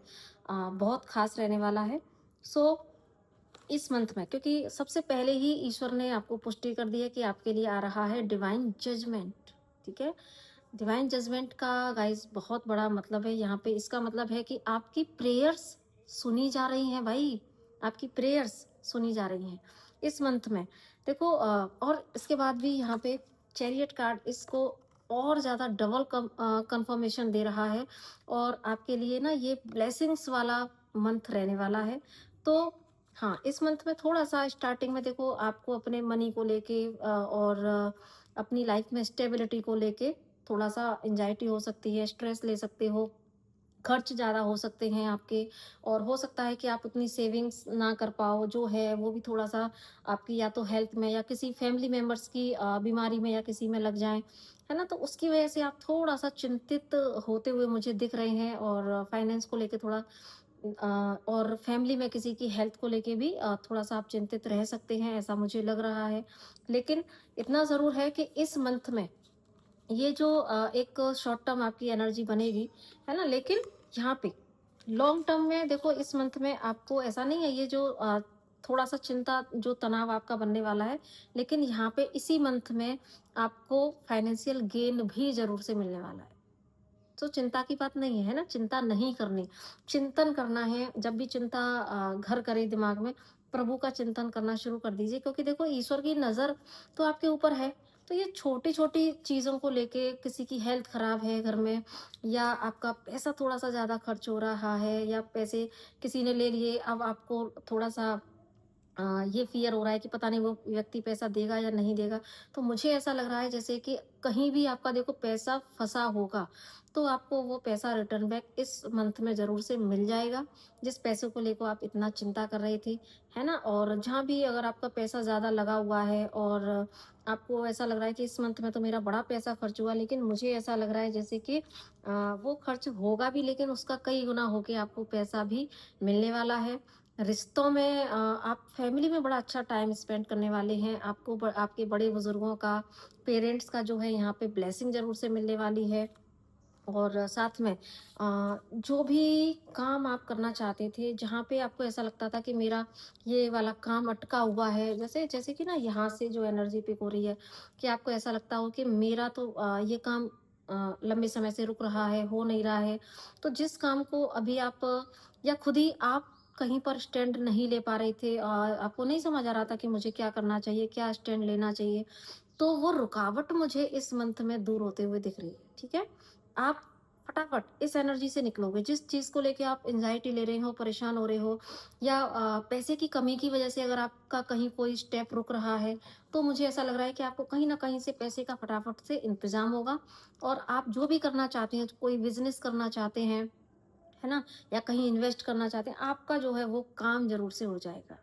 बहुत खास रहने वाला है। सो इस मंथ में, क्योंकि सबसे पहले ही ईश्वर ने आपको पुष्टि कर दी है कि आपके लिए आ रहा है डिवाइन जजमेंट, ठीक है। डिवाइन जजमेंट का गाइस बहुत बड़ा मतलब है यहाँ पे। इसका मतलब है कि आपकी प्रेयर्स सुनी जा रही हैं भाई, आपकी प्रेयर्स सुनी जा रही हैं इस मंथ में। देखो और इसके बाद भी यहाँ पे चैरियट कार्ड इसको और ज़्यादा डबल कंफर्मेशन दे रहा है। और आपके लिए ना ये ब्लेसिंग्स वाला मंथ रहने वाला है। तो हाँ, इस मंथ में थोड़ा सा स्टार्टिंग में देखो, आपको अपने मनी को लेके और अपनी लाइफ में स्टेबिलिटी को लेके थोड़ा सा एंजाइटी हो सकती है, स्ट्रेस ले सकते हो, खर्च ज़्यादा हो सकते हैं आपके। और हो सकता है कि आप उतनी सेविंग्स ना कर पाओ, जो है वो भी थोड़ा सा आपकी या तो हेल्थ में या किसी फैमिली मेम्बर्स की बीमारी में या किसी में लग जाए, है ना। तो उसकी वजह से आप थोड़ा सा चिंतित होते हुए मुझे दिख रहे हैं। और फाइनेंस को लेके थोड़ा और फैमिली में किसी की हेल्थ को लेके भी थोड़ा सा आप चिंतित रह सकते हैं, ऐसा मुझे लग रहा है। लेकिन इतना ज़रूर है कि इस मंथ में ये जो एक शॉर्ट टर्म आपकी एनर्जी बनेगी, है ना। लेकिन यहाँ पे लॉन्ग टर्म में देखो, इस मंथ में आपको ऐसा नहीं है, ये जो थोड़ा सा चिंता जो तनाव आपका बनने वाला है, लेकिन यहाँ पे इसी मंथ में आपको फाइनेंशियल गेन भी जरूर से मिलने वाला है। तो चिंता की बात नहीं है ना, चिंता नहीं करनी, चिंतन करना है। जब भी चिंता घर करे दिमाग में, प्रभु का चिंतन करना शुरू कर दीजिए। क्योंकि देखो, ईश्वर की नज़र तो आपके ऊपर है। तो ये छोटी-छोटी चीज़ों को लेके, किसी की हेल्थ खराब है घर में, या आपका पैसा थोड़ा-सा ज़्यादा खर्च हो रहा है, या पैसे किसी ने ले लिए, अब आपको थोड़ा-सा ये फ़ियर हो रहा है कि पता नहीं वो व्यक्ति पैसा देगा या नहीं देगा। तो मुझे ऐसा लग रहा है जैसे कि कहीं भी आपका देखो पैसा फँसा होगा, तो आपको वो पैसा रिटर्न बैक इस मंथ में ज़रूर से मिल जाएगा, जिस पैसे को लेकर आप इतना चिंता कर रहे थे, है ना? और जहाँ भी अगर आपका पैसा ज़्यादा लगा हुआ है और आपको ऐसा लग रहा है कि इस मंथ में तो मेरा बड़ा पैसा खर्च हुआ, लेकिन मुझे ऐसा लग रहा है जैसे कि वो खर्च होगा भी, लेकिन उसका कई गुना होके आपको पैसा भी मिलने वाला है। रिश्तों में आप फैमिली में बड़ा अच्छा टाइम स्पेंड करने वाले हैं। आपको आपके बड़े बुजुर्गों का, पेरेंट्स का जो है यहाँ पे ब्लेसिंग ज़रूर से मिलने वाली है। और साथ में जो भी काम आप करना चाहते थे, जहाँ पे आपको ऐसा लगता था कि मेरा ये वाला काम अटका हुआ है, जैसे जैसे कि ना यहाँ से जो एनर्जी पिक हो रही है कि आपको ऐसा लगता हो कि मेरा तो ये काम लंबे समय से रुक रहा है, हो नहीं रहा है। तो जिस काम को अभी आप या खुद ही आप कहीं पर स्टैंड नहीं ले पा रहे थे, आपको नहीं समझ आ रहा था कि मुझे क्या करना चाहिए, क्या स्टैंड लेना चाहिए, तो वो रुकावट मुझे इस मंथ में दूर होते हुए दिख रही है, ठीक है? आप फटाफट इस एनर्जी से निकलोगे। जिस चीज़ को लेके आप एंग्ज़ायटी ले रहे हो, परेशान हो रहे हो, या पैसे की कमी की वजह से अगर आपका कहीं कोई स्टेप रुक रहा है, तो मुझे ऐसा लग रहा है कि आपको कहीं न कहीं से पैसे का फटाफट से इंतज़ाम होगा। और आप जो भी करना चाहते हैं, कोई बिज़नेस करना चाहते हैं, है ना? या कहीं इन्वेस्ट करना चाहते हैं, आपका जो है वो काम ज़रूर से हो जाएगा।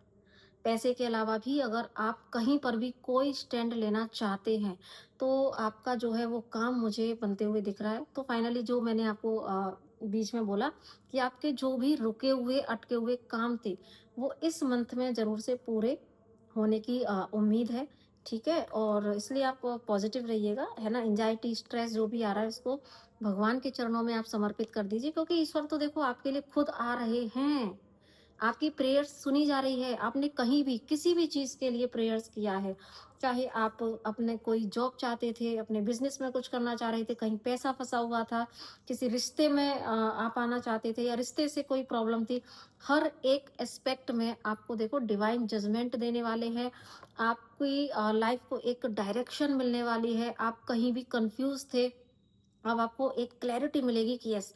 पैसे के अलावा भी अगर आप कहीं पर भी कोई स्टैंड लेना चाहते हैं, तो आपका जो है वो काम मुझे बनते हुए दिख रहा है। तो फाइनली जो मैंने आपको बीच में बोला कि आपके जो भी रुके हुए, अटके हुए काम थे, वो इस मंथ में ज़रूर से पूरे होने की उम्मीद है। ठीक है? और इसलिए आप पॉज़िटिव रहिएगा, है ना? एंग्ज़ायटी, स्ट्रेस जो भी आ रहा है उसको भगवान के चरणों में आप समर्पित कर दीजिए, क्योंकि ईश्वर तो देखो आपके लिए खुद आ रहे हैं। आपकी प्रेयर्स सुनी जा रही है। आपने कहीं भी किसी भी चीज़ के लिए प्रेयर्स किया है, चाहे आप अपने कोई जॉब चाहते थे, अपने बिज़नेस में कुछ करना चाह रहे थे, कहीं पैसा फँसा हुआ था, किसी रिश्ते में आप आना चाहते थे या रिश्ते से कोई प्रॉब्लम थी, हर एक एस्पेक्ट में आपको देखो डिवाइन जजमेंट देने वाले हैं। आपकी लाइफ़ को एक डायरेक्शन मिलने वाली है। आप कहीं भी कन्फ्यूज़ थे, अब आपको एक क्लैरिटी मिलेगी कि yes,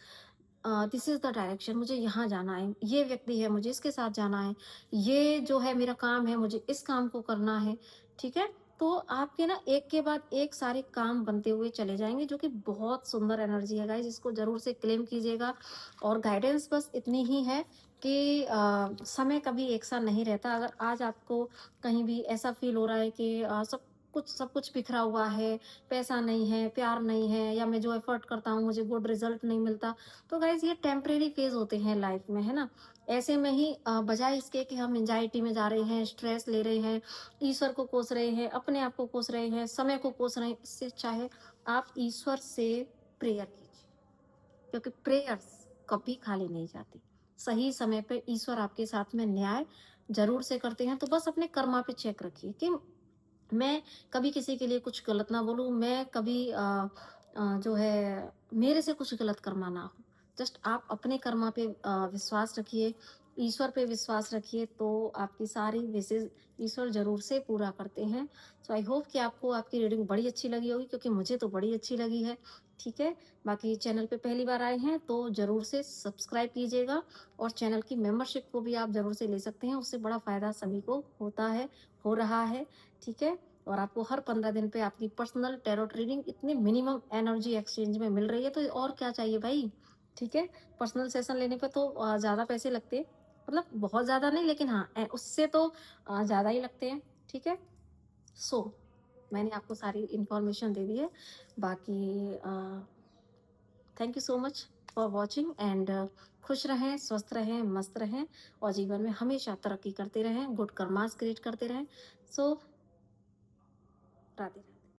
this is the direction, मुझे यहाँ जाना है, ये व्यक्ति है मुझे इसके साथ जाना है, ये जो है मेरा काम है मुझे इस काम को करना है, ठीक है? तो आपके ना एक के बाद एक सारे काम बनते हुए चले जाएँगे, जो कि बहुत सुंदर एनर्जी है गाइज़, इसको ज़रूर से क्लेम कीजिएगा। और गाइडेंस बस इतनी ही है कि समय कभी एक सा नहीं रहता। अगर आज आपको कहीं भी ऐसा फ़ील हो रहा है कि सब कुछ बिखरा हुआ है, पैसा नहीं है, प्यार नहीं है, या मैं जो एफ़र्ट करता हूँ मुझे गुड रिज़ल्ट नहीं मिलता, तो गाइज़ ये टेम्परेरी फ़ेज़ होते हैं लाइफ़ में, है ना? ऐसे में ही बजाय इसके कि हम एंग्ज़ायटी में जा रहे हैं, स्ट्रेस ले रहे हैं, ईश्वर को कोस रहे हैं, अपने आप को कोस रहे हैं, समय को कोस रहे हैं, इससे चाहे आप ईश्वर से प्रेयर कीजिए, क्योंकि प्रेयर्स कभी खाली नहीं जाती। सही समय पे ईश्वर आपके साथ में न्याय ज़रूर से करते हैं, तो बस अपने कर्मा पे चेक रखिए कि मैं कभी किसी के लिए कुछ गलत ना बोलूँ, मैं कभी जो है मेरे से कुछ गलत कर्मा ना हो। जस्ट आप अपने कर्मा पे विश्वास रखिए, ईश्वर पे विश्वास रखिए, तो आपकी सारी विशेज़ ईश्वर ज़रूर से पूरा करते हैं। सो आई होप कि आपको आपकी रीडिंग बड़ी अच्छी लगी होगी, क्योंकि मुझे तो बड़ी अच्छी लगी है, ठीक है? बाकी चैनल पे पहली बार आए हैं तो ज़रूर से सब्सक्राइब कीजिएगा, और चैनल की मेंबरशिप को भी आप ज़रूर से ले सकते हैं, उससे बड़ा फ़ायदा सभी को होता है, हो रहा है, ठीक है? और आपको हर 15 दिन पे आपकी पर्सनल टैरोट रीडिंग इतनी मिनिमम एनर्जी एक्सचेंज में मिल रही है, तो और क्या चाहिए भाई, ठीक है? पर्सनल सेशन लेने पे तो ज़्यादा पैसे लगते हैं, मतलब बहुत ज़्यादा नहीं, लेकिन हाँ, उससे तो ज़्यादा ही लगते हैं, ठीक है? सो मैंने आपको सारी इन्फॉर्मेशन दे दी है। बाकी thank you so much for watching, and खुश रहें, स्वस्थ रहें, मस्त रहें, और जीवन में हमेशा तरक्की करते रहें, गुड कर्मास क्रिएट करते रहें। सो राधे राधे।